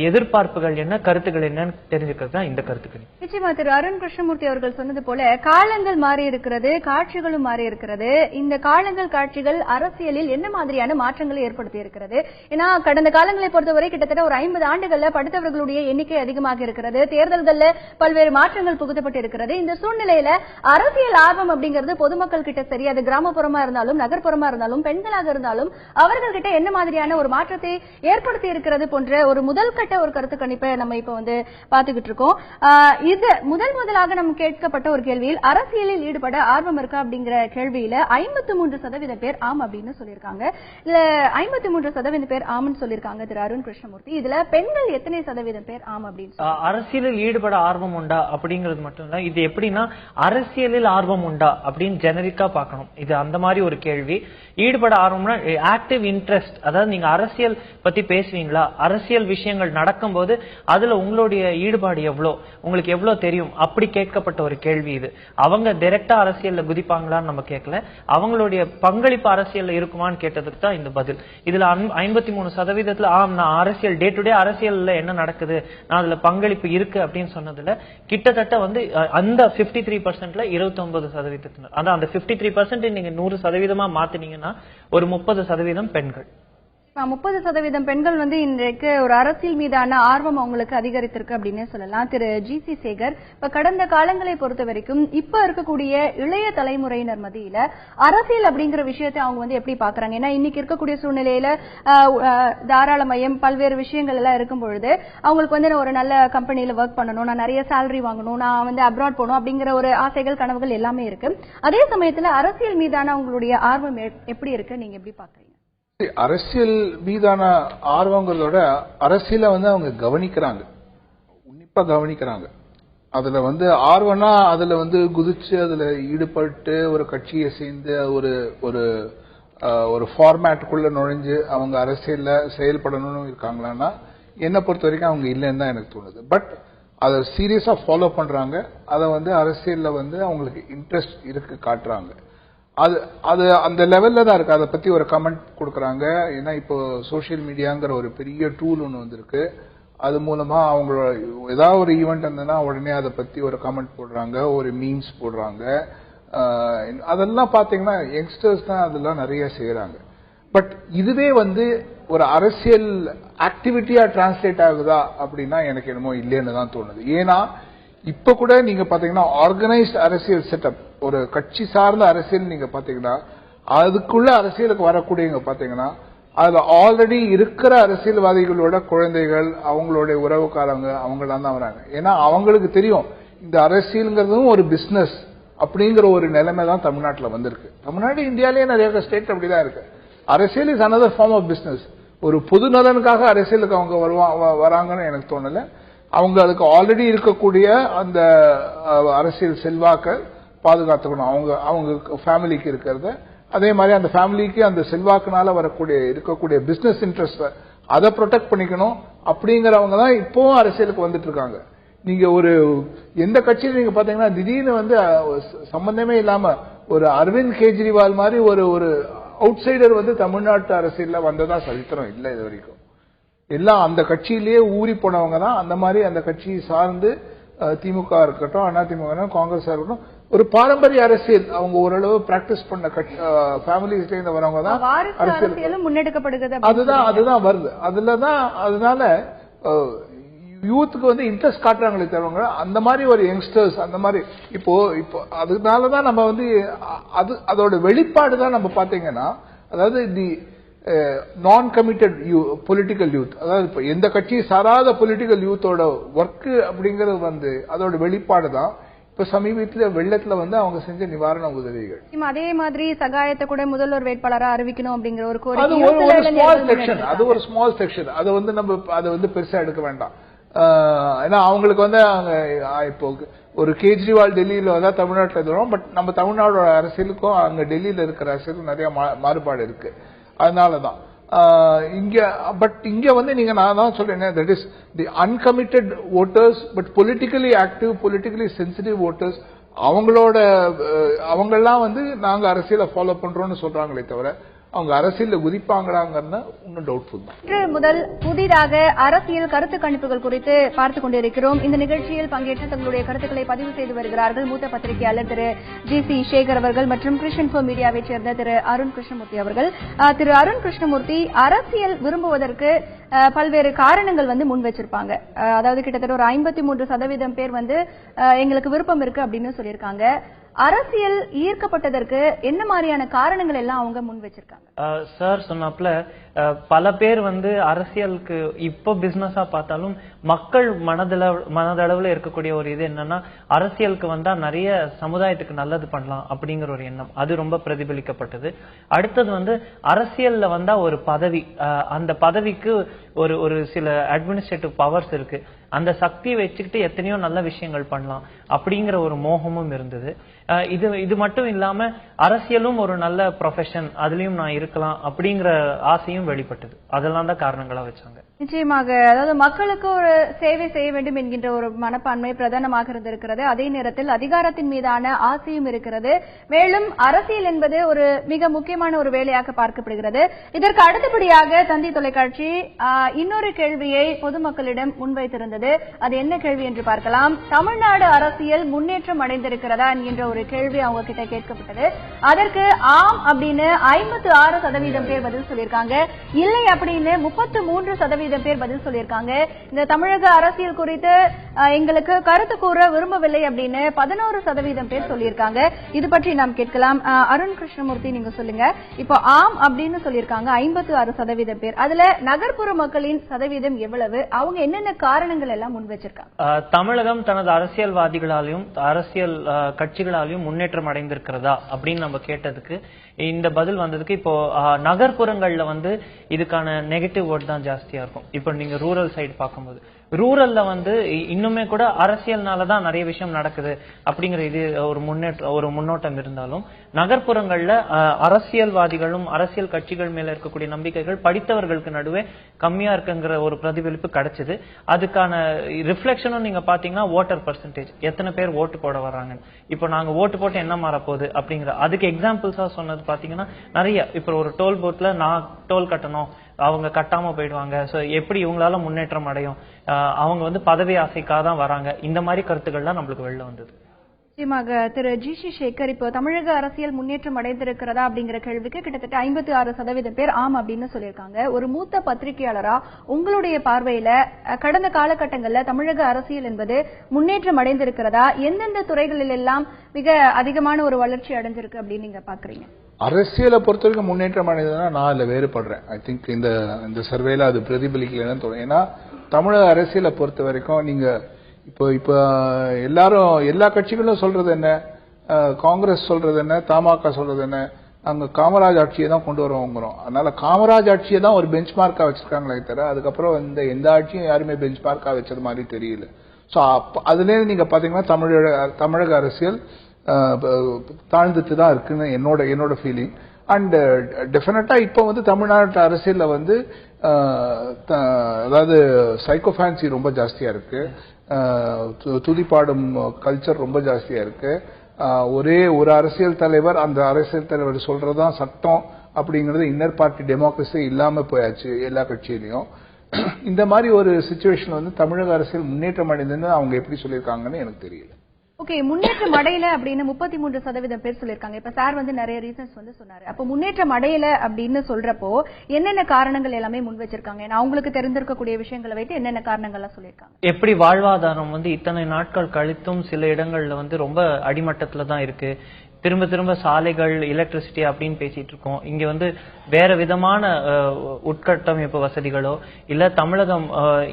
எதிர்பார்ப்புகள் என்ன, கருத்துக்கள் என்னன்னு தெரிஞ்சுக்கிறது தான் இந்த கருத்துக்கள். நிச்சயமா திரு அருண் கிருஷ்ணமூர்த்தி அவர்கள் சொன்னது போல காலங்கள் மாறி இருக்கிறது, காட்சிகளும் மாறி இருக்கிறது. இந்த காலங்கள் காட்சிகள் அரசியலில் என்ன மாதிரியான மாற்றங்களை ஏற்படுத்தி இருக்கிறது? ஏன்னா கடந்த காலங்களை பொறுத்தவரை கிட்டத்தட்ட ஒரு 50 ஆண்டுகள்ல படித்தவர்களுடைய எண்ணிக்கை அதிகமாக இருக்கிறது, தேர்தல்கள்ல பல்வேறு மாற்றங்கள் புகுத்தப்பட்டு இருக்கிறது. இந்த சூழ்நிலையில அரசியல் ஆர்வம் அப்படிங்கிறது பொதுமக்கள் கிட்ட சரி, அது கிராமப்புறமா இருந்தாலும் நகர்ப்புறமா இருந்தாலும் பெண்களாக இருந்தாலும் அவர்கள் கிட்ட என்ன மாதிரியான ஒரு மாற்றத்தை ஏற்படுத்தி இருக்கிறது போன்ற ஒரு முதல் கட்ட ஒரு கருத்து கணிப்பை நம்ம இப்ப பாத்துக்கிட்டு இருக்கோம். இது முதலாக நம்ம கேட்கப்பட்ட ஒரு கேள்வியில் அரசியலில் ஈடுபட ஆர்வம் இருக்கா அப்படிங்கிற கேள்வியில 53% பேர் ஆம் அப்படின்னு சொல்லியிருக்காங்க. இதுல 53% பேர் ஆம்னு சொல்லியிருக்காங்க திரு அருண் கிருஷ்ணமூர்த்தி. இதுல பெண்கள் எத்தனை சதவீதம் பேர் ஆம் அப்படின்னு அரசியலில் ஈடுபட ஆர்வம் உண்டா அப்படிங்கிறது மட்டும் இல்ல, இது எப்படின்னா அரசியலில் ஆர்வம் உண்டா அப்படின்னு ஜெனரிக்கா பார்க்கணும். இது அந்த மாதிரி ஒரு கேள்வி. ஈடுபட ஆர்வம்னா ஆக்டிவ் இன்ட்ரெஸ்ட், அதாவது நீங்க அரசியல் பத்தி பேசுவீங்களா, அரசியல் விஷயங்கள் நடக்கும் போது அதுல உங்களுடைய ஈடுபாடு எவ்வளவு, உங்களுக்கு எவ்வளவு தெரியும், அப்படி கேட்கப்பட்ட ஒரு கேள்வி இது. அவங்க டைரக்டா அரசியல்ல குதிப்பாங்களான்னு நம்ம கேட்கல, அவங்களுடைய பங்களிப்பு அரசியல்ல இருக்குமான்னு கேட்டதுக்கு தான் இந்த பதில். இதுல 53% நான் அரசியல் டே டு டே அரசியல்ல என்ன நடக்குது, நான் அதுல பங்களிப்பு இருக்கு அப்படின்னு சொன்னதுல கிட்டத்தட்ட அந்த 53%ல 29%, அதான் அந்த 53% நீங்க 100% மாத்தினீங்கன்னா ஒரு 30% பெண்கள். 30% பெண்கள் இன்றைக்கு ஒரு அரசியல் மீதான ஆர்வம் அவங்களுக்கு அதிகரித்திருக்கு அப்படின்னு சொல்லலாம். திரு ஜி.சி. சேகர், இப்ப கடந்த காலங்களை பொறுத்த வரைக்கும் இப்ப இருக்கக்கூடிய இளைய தலைமுறையினர் மத்தியில அரசியல் அப்படிங்கிற விஷயத்தை அவங்க எப்படி பாக்குறாங்க? ஏன்னா இன்னைக்கு இருக்கக்கூடிய சூழ்நிலையில தாராளமயம் பல்வேறு விஷயங்கள் எல்லாம் இருக்கும் பொழுது அவங்களுக்கு நான் ஒரு நல்ல கம்பெனில ஒர்க் பண்ணணும், நான் நிறைய சேலரி வாங்கணும், நான் அப்ராட் போகணும் அப்படிங்கிற ஒரு ஆசைகள் கனவுகள் எல்லாமே இருக்கு. அதே சமயத்துல அரசியல் மீதான அவங்களுடைய ஆர்வம் எப்படி இருக்கு, நீங்க எப்படி பாக்குறீங்க? அரசியல் மீதான ஆர்வங்களோட அரசியல அவங்க கவனிக்கிறாங்க, உன்னிப்பா கவனிக்கிறாங்க. அதுல ஆர்வம்னா அதுல குதிச்சு அதுல ஈடுபட்டு ஒரு கட்சியை சேர்ந்து ஒரு ஃபார்மேட்டுக்குள்ள நுழைஞ்சு அவங்க அரசியல்ல செயல்படணும்னு இருக்காங்களான்னா என்னை பொறுத்த வரைக்கும் அவங்க இல்லைன்னு தான் எனக்கு தோணுது. பட் அதை சீரியஸா ஃபாலோ பண்றாங்க, அதை அரசியல்ல அவங்களுக்கு இன்ட்ரெஸ்ட் இருக்கு காட்டுறாங்க. அது அந்த லெவல்ல தான் இருக்கு. அதை பத்தி ஒரு கமெண்ட் கொடுக்கறாங்க. ஏன்னா இப்போ சோசியல் மீடியாங்கிற ஒரு பெரிய டூல் ஒன்று வந்திருக்கு. அது மூலமா அவங்களோட ஏதாவது ஒரு ஈவெண்ட் இருந்ததுன்னா உடனே அதை பத்தி ஒரு கமெண்ட் போடுறாங்க, ஒரு மீம்ஸ் போடுறாங்க. அதெல்லாம் பாத்தீங்கன்னா யங்ஸ்டர்ஸ் தான் அதெல்லாம் நிறைய செய்யறாங்க. பட் இதுவே ஒரு அரசியல் ஆக்டிவிட்டியா டிரான்ஸ்லேட் ஆகுதா அப்படின்னா எனக்கு என்னமோ இல்லைன்னு தான் தோணுது. ஏன்னா இப்ப கூட நீங்க பாத்தீங்கன்னா ஆர்கனைஸ்ட் அரசியல் செட்டப், ஒரு கட்சி சார்ந்த அரசியல் நீங்க பாத்தீங்கன்னா அதுக்குள்ள அரசியலுக்கு வரக்கூடியவங்க பாத்தீங்கன்னா அதுல ஆல்ரெடி இருக்கிற அரசியல்வாதிகளோட குழந்தைகள், அவங்களுடைய உறவுக்காரங்க, அவங்களாம் தான் வராங்க. ஏன்னா அவங்களுக்கு தெரியும் இந்த அரசியல்ங்கிறதும் ஒரு பிசினஸ் அப்படிங்கிற ஒரு நிலைமை தான் தமிழ்நாட்டில் வந்திருக்கு. தமிழ்நாடு இந்தியாலேயே நிறைய ஸ்டேட் அப்படிதான் இருக்கு. அரசியல் is another form of business. ஒரு பொது நலனுக்காக அரசியலுக்கு அவங்க வராங்கன்னு எனக்கு தோணல. அவங்க அதுக்கு ஆல்ரெடி இருக்கக்கூடிய அந்த அரசியல் செல்வாக்க பாதுகாத்துக்கணும், அவங்க ஃபேமிலிக்கு இருக்கிறத. அதே மாதிரி அந்த ஃபேமிலிக்கு அந்த செல்வாக்குனால இருக்கக்கூடிய பிசினஸ் இன்ட்ரெஸ்ட் அதை ப்ரொடெக்ட் பண்ணிக்கணும் அப்படிங்கிறவங்க தான் இப்பவும் அரசியலுக்கு வந்துட்டு இருக்காங்க. நீங்க ஒரு எந்த கட்சியில நீங்க பாத்தீங்கன்னா திடீர்னு சம்பந்தமே இல்லாம ஒரு அரவிந்த் கெஜ்ரிவால் மாதிரி ஒரு அவுட் சைடர் தமிழ்நாட்டு அரசியல்ல வந்ததா சரித்திரம் இல்லை இது வரைக்கும். எல்லாம் அந்த கட்சியிலேயே ஊறி போனவங்க தான். அந்த மாதிரி அந்த கட்சி சார்ந்து திமுக இருக்கட்டும், அதிமுக, காங்கிரஸ் இருக்கட்டும், ஒரு பாரம்பரிய அரசியல் அவங்க ஓரளவு பிராக்டிஸ் பண்ண ஃபேமிலிஸ்ல இருந்து வரவங்க தான் அரசியல் முன்னெடுக்கப்படுகிறது. அதுதான் வருது. அதனால யூத்துக்கு இன்ட்ரெஸ்ட் காட்டுறாங்களே தவிர அந்த மாதிரி ஒரு யங்ஸ்டர்ஸ் அந்த மாதிரி இப்போ அதனாலதான் நம்ம அதோட வெளிப்பாடு தான் நம்ம பாத்தீங்கன்னா, அதாவது தி நான் கமிட்டட் பொலிட்டிக்கல் யூத், அதாவது இப்ப எந்த கட்சியை சாராத பொலிட்டிக்கல் யூத்தோட ஒர்க் அப்படிங்கறது அதோட வெளிப்பாடு தான். இப்ப சமீபத்தில் வெள்ளத்துல அவங்க செஞ்ச நிவாரண உதவிகள். அதே மாதிரி சகாயத்தை கூட முதல்வர் வேட்பாளரா அறிவிக்கணும் அப்படிங்கிற ஒரு கோரிக்கை. அது ஒரு ஸ்மால் செக்ஷன். அதை நம்ம அதை பெருசா எடுக்க வேண்டாம். ஏன்னா அவங்களுக்கு இப்போ ஒரு கெஜ்ரிவால் டெல்லியில தமிழ்நாட்டில் இருக்கிறோம். பட் நம்ம தமிழ்நாடோட அரசியலுக்கும் அங்க டெல்லியில இருக்கிற அரசியலுக்கும் நிறைய மாறுபாடு இருக்கு. அதனாலதான் இங்க வந்து நீங்க நான் தான் சொல்றேன், that is the uncommitted voters but politically active politically sensitive voters, அவங்கெல்லாம் வந்து நாங்க அரசியலை ஃபாலோ பண்றோம்னு சொல்றாங்களே தவிர அவங்க அரசியல்ல குதிப்பாங்களாங்கன்னா இன்னும் டவுட்ஃபுல் தான். இன்று முதல் புதிதாக அரசியல் கருத்து கணிப்புகள் குறித்து பார்த்துக் கொண்டிருக்கிறோம். இந்த நிகழ்ச்சியில் பங்கேற்று தங்களுடைய கருத்துக்களை பதிவு செய்து வருகிறார்கள் மூத்த பத்திரிகையாளர் திரு ஜி.சி. சேகர் அவர்கள் மற்றும் கிருஷ்ணன் ஃபோ மீடியாவை சேர்ந்த திரு அருண் கிருஷ்ணமூர்த்தி அவர்கள். திரு அருண் கிருஷ்ணமூர்த்தி, அரசியல் விரும்புவதற்கு பல்வேறு காரணங்கள் வந்து முன் வச்சிருப்பாங்க. அதாவது கிட்டத்தட்ட ஒரு 53% பேர் வந்து எங்களுக்கு விருப்பம் இருக்கு அப்படின்னு சொல்லியிருக்காங்க. அரசியல் ஈர்க்கப்பட்டதற்கு என்ன மாதிரியான காரணங்கள் எல்லாம் அவங்க முன் வச்சிருக்காங்க? சார் சொன்னாப்ல பல பேர் வந்து அரசியலுக்கு இப்போ பிசினஸா பார்த்தாலும் மக்கள் மனதளவுல இருக்கக்கூடிய ஒரு இது என்னன்னா, அரசியலுக்கு வந்தா நிறைய சமுதாயத்துக்கு நல்லது பண்ணலாம் அப்படிங்கிற ஒரு எண்ணம், அது ரொம்ப பிரதிபலிக்கப்பட்டது. அடுத்தது வந்து அரசியல்ல வந்தா ஒரு பதவி, அந்த பதவிக்கு ஒரு சில அட்மினிஸ்ட்ரேட்டிவ் பவர்ஸ் இருக்கு, அந்த சக்தியை வச்சுக்கிட்டு எத்தனையோ நல்ல விஷயங்கள் பண்ணலாம் அப்படிங்கிற ஒரு மோகமும் இருந்தது. இது மட்டும் இல்லாம அரசியலும் ஒரு நல்ல ப்ரொஃபஷன், அதுலயும் நான் இருக்கலாம் அப்படிங்கிற ஆசையும் வெளிப்பட்டது. அதெல்லாம் தான் காரணங்களா வச்சாங்க. நிச்சயமாக, அதாவது மக்களுக்கு ஒரு சேவை செய்ய வேண்டும் என்கின்ற ஒரு மனப்பான்மை பிரதானமாக இருந்திருக்கிறது. அதே நேரத்தில் அதிகாரத்தின் மீதான ஆசையும் இருக்கிறது. மேலும் அரசியல் என்பது ஒரு மிக முக்கியமான ஒரு வேலையாக பார்க்கப்படுகிறது. இதற்கு அடுத்தபடியாக தந்தி தொலைக்காட்சி இன்னொரு கேள்வியை பொதுமக்களிடம் முன்வைத்திருந்தது. அது என்ன கேள்வி என்று பார்க்கலாம். தமிழ்நாடு அரசியல் முன்னேற்றம் அடைந்திருக்கிறதா என்கின்ற ஒரு கேள்வி அவங்க கிட்ட கேட்கப்பட்டது. அதற்கு ஆம் அப்படின்னு 56% பேர் பதில் சொல்லியிருக்காங்க. இல்லை அப்படின்னு 33% பேர் பதில் சொல்லியிருக்காங்க. இந்த தமிழக அரசியல் குறித்து எங்களுக்கு கருத்து கூற விரும்பவில்லை அப்படின்னு 11% பேர் சொல்லியிருக்காங்க. இது பற்றி நாம் கேட்கலாம். அருண் கிருஷ்ணமூர்த்தி, நீங்க சொல்லுங்க. இப்போ ஆம் அப்படின்னு சொல்லியிருக்காங்க 56% பேர். அதுல நகர்ப்புற மக்களின் சதவீதம் எவ்வளவு? அவங்க என்னென்ன காரணங்கள் எல்லாம் முன் வச்சிருக்காங்க? தமிழகம் தனது அரசியல்வாதிகளாலையும் அரசியல் கட்சிகளாலையும் முன்னேற்றம் அடைந்திருக்கிறதா அப்படின்னு நம்ம கேட்டதுக்கு இந்த பதில் வந்ததுக்கு, இப்போ நகர்ப்புறங்கள்ல வந்து இதுக்கான நெகட்டிவ் வேர்ட் தான் ஜாஸ்தியா இருக்கும். இப்போ நீங்க ரூரல் சைடு பார்க்கும்போது, ரூரல்ல வந்து இன்னுமே கூட அரசியல்னாலதான் நிறைய விஷயம் நடக்குது அப்படிங்கிற இது ஒரு முன்னோட்டம் இருந்தாலும், நகர்ப்புறங்கள்ல அரசியல்வாதிகளும் அரசியல் கட்சிகள் மேல இருக்கக்கூடிய நம்பிக்கைகள் படித்தவர்களுக்கு நடுவே கம்மியா இருக்குங்கிற ஒரு பிரதிபலிப்பு கிடைச்சது. அதுக்கான ரிஃப்ளெக்ஷனும் நீங்க பாத்தீங்கன்னா ஓட்டர் பர்சன்டேஜ், எத்தனை பேர் ஓட்டு போட வர்றாங்க, இப்போ நாங்க ஓட்டு போட்டு என்ன மாறப்போகுது அப்படிங்கிற அதுக்கு எக்ஸாம்பிள்ஸா சொன்னது பாத்தீங்கன்னா நிறைய. இப்போ ஒரு டோல் போட்ல நான் டோல் கட்டணும், அவங்க கட்டாம போயிடுவாங்க, சோ எப்படி இவங்களால முன்னேற்றம் அடையும், அவங்க வந்து பதவி ஆசைக்காக தான் வராங்க, இந்த மாதிரி கருத்துக்கள்லாம் நம்மளுக்கு வெளில வந்தது. நிச்சயமாக திரு ஜி.சி. சேகர், இப்போ தமிழக அரசியல் முன்னேற்றம் அடைந்திருக்கிறதா அப்படிங்கிற கேள்விக்கு கிட்டத்தட்ட 56% பேர் ஆம் அப்படின்னு சொல்லியிருக்காங்க. ஒரு மூத்த பத்திரிகையாளரா உங்களுடைய பார்வையில கடந்த காலகட்டங்கள்ல தமிழக அரசியல் என்பது முன்னேற்றம் அடைந்திருக்கிறதா? எந்தெந்த துறைகளில் எல்லாம் மிக அதிகமான ஒரு வளர்ச்சி அடைஞ்சிருக்கு அப்படின்னு நீங்க பாக்குறீங்க? அரசியலை பொறுத்த வரைக்கும் முன்னேற்றம் அடைந்ததுன்னா நான் அதுல வேறுபடுறேன். ஐ திங்க் இந்த சர்வேல அது பிரதிபலிக்கலன்னு தோணும். ஏன்னா தமிழக அரசியலை பொறுத்த வரைக்கும் நீங்க இப்போ எல்லாரும் எல்லா கட்சிகளும் சொல்றது என்ன, காங்கிரஸ் சொல்றது என்ன, தமாக சொல்றது என்ன, அங்க காமராஜ் ஆட்சியை தான் கொண்டு வருவோங்கிறோம். அதனால காமராஜ் ஆட்சியை தான் ஒரு பெஞ்ச் மார்க்கா வச்சிருக்காங்களே தவிர அதுக்கப்புறம் எந்த ஆட்சியும் யாருமே பெஞ்ச் மார்க்கா வச்சது மாதிரி தெரியல. சோ அதுல நீங்க பாத்தீங்கன்னா தமிழக அரசியல் தாழ்ந்துட்டு தான் இருக்குன்னு என்னோட ஃபீலிங். அண்ட் டெஃபினட்டா இப்போ வந்து தமிழ்நாட்டு அரசியல்ல வந்து அதாவது சைக்கோஃபான்சி ரொம்ப ஜாஸ்தியா இருக்கு, துதிப்பாடும் கல்ச்சர் ரொம்ப ஜாஸ்தியா இருக்கு. ஒரே ஒரு அரசியல் தலைவர், அந்த அரசியல் தலைவர் சொல்றதுதான் சட்டம் அப்படிங்கறது இன்னர் பார்ட்டி டெமோக்ரஸி இல்லாம போயாச்சு எல்லா கட்சியிலையும். இந்த மாதிரி ஒரு சிச்சுவேஷன் வந்து தமிழக அரசியல் முன்னேற்றம் அடைந்ததுன்னு அவங்க எப்படி சொல்லியிருக்காங்கன்னு எனக்கு தெரியல. ஓகே, முன்னேற்றம் அடையல அப்படின்னு 33% பேர் சொல்லியிருக்காங்க. இப்ப சார் வந்து நிறைய ரீசன்ஸ் வந்து சொன்னாரு. அப்ப முன்னேற்றம் அடையல அப்படின்னு சொல்றப்போ என்னென்ன காரணங்கள் எல்லாமே முன் வச்சிருக்காங்க? ஏன்னா அவங்களுக்கு தெரிந்திருக்கக்கூடிய விஷயங்களை வைத்து என்னென்ன காரணங்கள்லாம் சொல்லியிருக்காங்க? எப்படி வாழ்வாதாரம் வந்து இத்தனை நாட்கள் கழித்தும் சில இடங்கள்ல வந்து ரொம்ப அடிமட்டத்துல தான் இருக்கு. திரும்ப சாலைகள், எலக்ட்ரிசிட்டி அப்படின்னு பேசிட்டு இருக்கோம். இங்க வந்து வேற விதமான உட்கட்டமைப்பு வசதிகளோ இல்ல தமிழகம்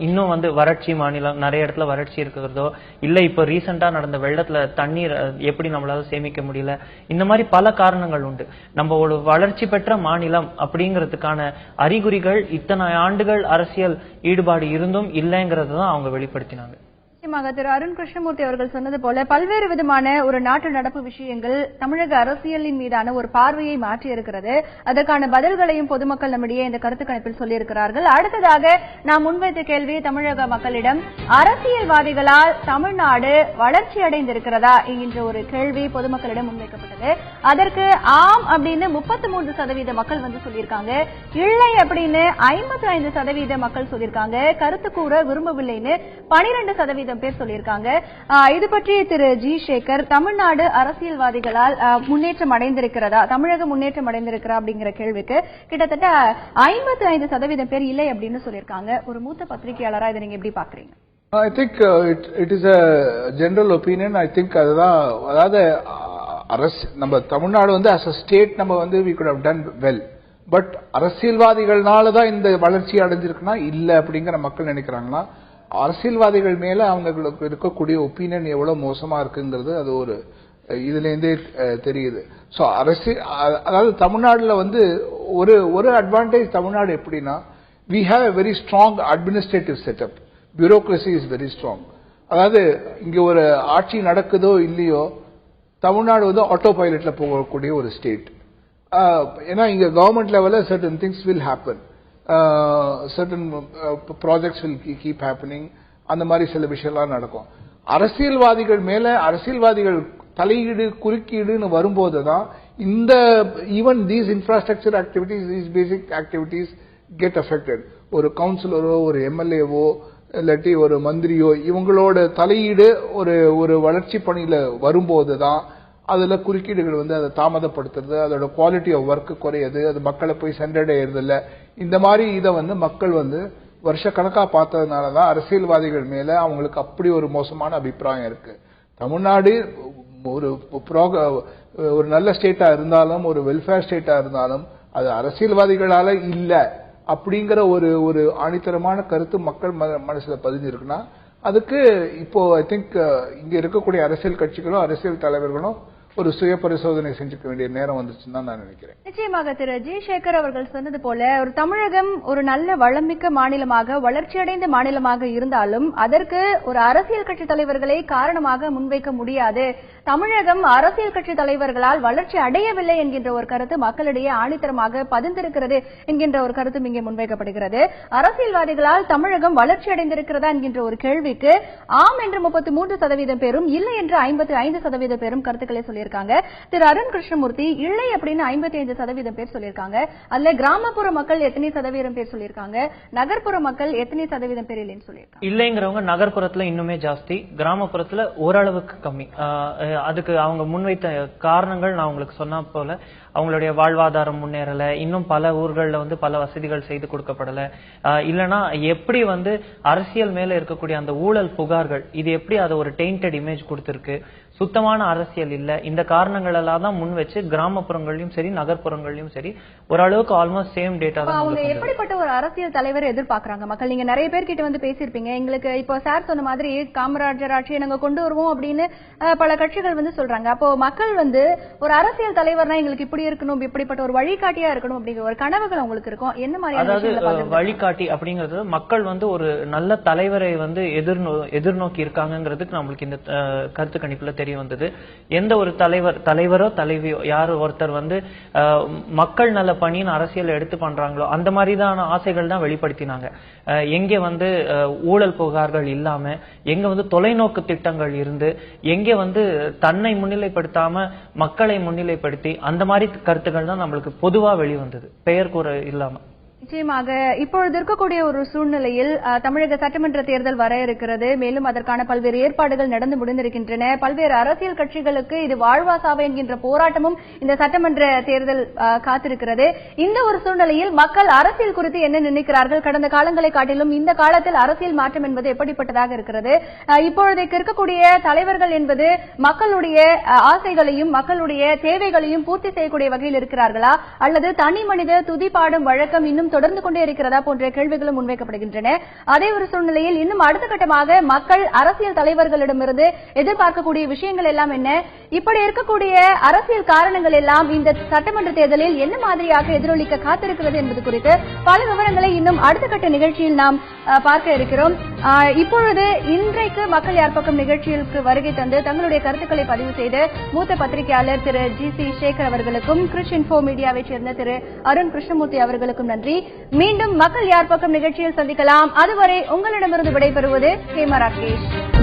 இன்னும் வந்து வறட்சி மாநிலம், நிறைய இடத்துல வறட்சி இருக்கிறதோ இல்ல இப்ப ரீசெண்டா நடந்த வெள்ளத்துல தண்ணீர் எப்படி நம்மளால சேமிக்க முடியல, இந்த மாதிரி பல காரணங்கள் உண்டு. நம்ம ஒரு வளர்ச்சி பெற்ற மாநிலம் அப்படிங்கிறதுக்கான அறிகுறிகள் இத்தனை ஆண்டுகள் அரசியல் ஈடுபாடு இருந்தும் இல்லைங்கிறது தான் அவங்க வெளிப்படுத்தினாங்க. திரு அருண் கிருஷ்ணமூர்த்தி அவர்கள் சொன்னது போல பல்வேறு விதமான ஒரு நாட்டு நடப்பு விஷயங்கள் தமிழக அரசியலின் மீதான ஒரு பார்வையை மாற்றி இருக்கிறது. அதற்கான பதில்களையும் பொதுமக்கள் நம்மிடையே இந்த கருத்து கணிப்பில் சொல்லியிருக்கிறார்கள். அடுத்ததாக நாம் முன்வைத்த கேள்வி தமிழக மக்களிடம், அரசியல்வாதிகளால் தமிழ்நாடு வளர்ச்சி அடைந்திருக்கிறதா என்கின்ற ஒரு கேள்வி பொதுமக்களிடம் முன்வைக்கப்பட்டது. அதற்கு ஆம் அப்படின்னு 33% மக்கள் சொல்லியிருக்காங்க. இல்லை அப்படின்னு 55% மக்கள் சொல்லியிருக்காங்க. கருத்து கூற விரும்பவில்லைன்னு 12% பேர் சொல்லியிருக்காங்க. இது பற்றி திரு ஜி சேகர், தமிழ்நாடு அரசியல்வாதிகளால் முன்னேற்றம் அடைந்திருக்கிறதா, தமிழகம் முன்னேற்றம் அடைந்திருக்கிறா அப்படிங்கிற கேள்விக்கு கிட்டத்தட்ட 55% பேர் இல்லை அப்படின்னு சொல்லியிருக்காங்க. ஒரு மூத்த பத்திரிகையாளரா இதை நீங்க எப்படி பாக்குறீங்க? I think it is a general opinion. I think அதுதான், அதாவது நம்ம தமிழ்நாடு as a state நம்ம we could have done well. But அரசியல்வாதிகள்னால தான் இந்த வளர்ச்சி அடைஞ்சிருக்குன்னா இல்ல அப்படிங்கிற மக்கள் நினைக்கிறாங்கன்னா, அரசியல்வாதிகள் மேல அவங்களுக்கு இருக்கக்கூடிய ஒப்பீனியன் எவ்வளவு மோசமா இருக்குங்கிறது அது ஒரு இதுல இருந்தே தெரியுது. சோ அதாவது தமிழ்நாடுல ஒரு அட்வான்டேஜ் தமிழ்நாடு எப்படின்னா, we have a very strong administrative setup. bureaucracy is very strong. அதாவது இங்க ஒரு ஆட்சி நடக்குதோ இல்லையோ தமிழ்நாடு ஆட்டோ பைலட்ல போகக்கூடிய ஒரு ஸ்டேட். ஏன்னா இங்க கவர்மெண்ட் லெவல்ல certain things will happen. certain projects will keep happening. அந்த மாதிரி சில விஷயம்லாம் நடக்கும். அரசியல்வாதிகள் தலையீடு குறுக்கீடுன்னு வரும்போது தான் இந்த even these infrastructure activities, these basic activities get affected. ஒரு கவுன்சிலரோ ஒரு எம்எல்ஏவோ இல்லாட்டி ஒரு மந்திரியோ இவங்களோட தலையீடு ஒரு வளர்ச்சி பணியில வரும்போது தான் அதுல குறுக்கீடுகள் அதை தாமதப்படுத்துறது, அதோட குவாலிட்டி ஆஃப் ஒர்க் குறையுது, அது மக்களை போய் சென்றடைகிறது இல்ல. இந்த மாதிரி இதை வருஷ கணக்கா பார்த்ததுனாலதான் அரசியல்வாதிகள் மேல அவங்களுக்கு அப்படி ஒரு மோசமான அபிப்பிராயம் இருக்கு. தமிழ்நாடு ஒரு நல்ல ஸ்டேட்டா இருந்தாலும், ஒரு வெல்ஃபேர் ஸ்டேட்டா இருந்தாலும், அது அரசியல்வாதிகளால இல்ல அப்படிங்கிற ஒரு ஆணித்தரமான கருத்து மக்கள் மனசுல பதிஞ்சிருக்குன்னா, அதுக்கு இப்போ ஐ திங்க் இங்க இருக்கக்கூடிய அரசியல் கட்சிகளும் அரசியல் தலைவர்களும் ஒரு சுய பரிசோதனை செஞ்சுக்க வேண்டிய நேரம் வந்துச்சுன்னு தான் நான் நினைக்கிறேன். நிச்சயமாக திரு ஜி சேகர் அவர்கள் சொன்னது போல, ஒரு தமிழகம் ஒரு நல்ல வளமிக்க மாநிலமாக, வளர்ச்சியடைந்த மாநிலமாக இருந்தாலும் அதற்கு ஒரு அரசியல் கட்சி தலைவர்களை காரணமாக முன்வைக்க முடியாது. தமிழகம் அரசியல் கட்சி தலைவர்களால் வளர்ச்சி அடையவில்லை என்கின்ற ஒரு கருத்து மக்களிடையே ஆணித்தரமாக பதிந்திருக்கிறது என்கின்ற ஒரு கருத்தும் இங்கே முன்வைக்கப்படுகிறது. அரசியல்வாதிகளால் தமிழகம் வளர்ச்சி அடைந்திருக்கிறதா என்கின்ற ஒரு கேள்விக்கு ஆம் என்று 33% பேரும், இல்லை என்று 55% பேரும் கருத்துக்களை சொல்லியிருக்காங்க. திரு அருண் கிருஷ்ணமூர்த்தி இல்லை அப்படின்னு 55% பேர் சொல்லியிருக்காங்க. அதுல கிராமப்புற மக்கள் எத்தனை சதவீதம் பேர் சொல்லியிருக்காங்க, நகர்ப்புற மக்கள் எத்தனை சதவீதம் பேர் இல்லைன்னு சொல்லியிருக்காங்க? இல்லைங்கிறவங்க நகர்ப்புறத்துல இன்னுமே ஜாஸ்தி, கிராமப்புறத்துல ஓரளவுக்கு கம்மி. அதுக்கு அவங்க முன்வைத்த காரணங்கள் நான் உங்களுக்கு சொன்ன போல, அவங்களுடைய வாழ்வாதாரம் முன்னேறல, இன்னும் பல ஊர்கள்ல பல வசதிகள் செய்து கொடுக்கப்படல, இல்லனா எப்படி அரசியல் மேல இருக்கக்கூடிய அந்த ஊழல் புகார்கள் இது எப்படி அதை ஒரு டெயின்டட் இமேஜ் கொடுத்திருக்கு, சுத்தமான அரசியல் இல்ல. இந்த காரணங்கள் எல்லாம் தான் முன் வச்சு கிராமப்புறங்களையும் சரி நகர்ப்புறங்களையும் சரி ஓரளவுக்கு ஆல்மோஸ்ட் சேம் டேட்டா தான். அவங்க எப்படிப்பட்ட ஒரு அரசியல் தலைவர் எதிர்பார்க்கறாங்க மக்கள்? நீங்க நிறைய பேர் கிட்ட பேசியிருப்பீங்க. எங்களுக்கு இப்போ சார் சொன்ன மாதிரி காமராஜர் ஆட்சியை நாங்க கொண்டு வருவோம் அப்படின்னு பல கட்சிகள் சொல்றாங்க. அப்போ மக்கள் ஒரு அரசியல் தலைவர்னா எங்களுக்கு இப்படி இருக்கணும், இப்படிப்பட்ட ஒரு வழிகாட்டியா இருக்கணும் அப்படிங்கிற ஒரு கனவுகள் அவங்களுக்கு இருக்கும். என்ன மாதிரி? அதாவது வழிகாட்டி அப்படிங்கிறது மக்கள் ஒரு நல்ல தலைவரை எதிர்நோக்கி இருக்காங்கிறதுக்கு நம்மளுக்கு இந்த கருத்து கணிப்புல தெரிய வந்தது. எந்த ஒரு தலைவரோ தலைவியோ யாரோ ஒருத்தர் மக்கள் நல பணியின் அரசியல் எடுத்து பண்றாங்களோ அந்த மாதிரிதான ஆசைகள் தான் வெளிப்படுத்தினாங்க. எங்கே ஊழல் புகார்கள் இல்லாம, எங்க தொலைநோக்கு திட்டங்கள் இருந்து, எங்கே தன்னை முன்னிலைப்படுத்தாம மக்களை முன்னிலைப்படுத்தி அந்த மாதிரி கருத்துக்கள் தான் நம்மளுக்கு பொதுவா வெளிவந்தது, பெயர் கூற இல்லாம. நிச்சயமாக இப்பொழுது இருக்கக்கூடிய ஒரு சூழ்நிலையில் தமிழக சட்டமன்ற தேர்தல் வர இருக்கிறது. மேலும் அதற்கான பல்வேறு ஏற்பாடுகள் நடந்து முடிந்திருக்கின்றன. பல்வேறு அரசியல் கட்சிகளுக்கு இது வாழ்வாசாவை என்கின்ற போராட்டமும் இந்த சட்டமன்ற தேர்தல் காத்திருக்கிறது. இந்த ஒரு சூழ்நிலையில் மக்கள் அரசியல் குறித்து என்ன நினைக்கிறார்கள்? கடந்த காலங்களை காட்டிலும் இந்த காலத்தில் அரசியல் மாற்றம் என்பது எப்படிப்பட்டதாக இருக்கிறது? இப்பொழுதைக்கு இருக்கக்கூடிய தலைவர்கள் என்பது மக்களுடைய ஆசைகளையும் மக்களுடைய தேவைகளையும் பூர்த்தி செய்யக்கூடிய வகையில் இருக்கிறார்களா, அல்லது தனி மனித துதிப்பாடும் வழக்கம் இன்னும் தொடர்ந்து கொண்டே இருக்கிறதா போன்ற கேள்விகளும் முன்வைக்கப்படுகின்றன. அதே ஒரு சூழ்நிலையில் இன்னும் அடுத்த கட்டமாக மக்கள் அரசியல் தலைவர்களிடமிருந்து எதிர்பார்க்கக்கூடிய விஷயங்கள் எல்லாம் என்ன, இப்படி இருக்கக்கூடிய அரசியல் காரணங்கள் எல்லாம் இந்த சட்டமன்ற தேர்தலில் என்ன மாதிரியாக எதிரொலிக்க காத்திருக்கிறது என்பது குறித்து பல விவரங்களை இன்னும் அடுத்த கட்ட நிகழ்ச்சியில் நாம் பார்க்க இருக்கிறோம். இப்பொழுது இன்றைக்கு மக்கள் யார் பக்கம் நிகழ்ச்சிக்கு வருகை தந்து தங்களுடைய கருத்துக்களை பதிவு செய்த மூத்த பத்திரிகையாளர் திரு ஜி.சி. சேகர் அவர்களுக்கும் கிறிஸ் இன்ஃபோ மீடியாவை சேர்ந்த திரு அருண் கிருஷ்ணமூர்த்தி அவர்களுக்கும் நன்றி. மீண்டும் மக்கள் யார் பக்கம் நிகழ்ச்சியில் சந்திக்கலாம். அதுவரை உங்களிடமிருந்து விடைபெறுவது ஹேமா ராகேஷ்.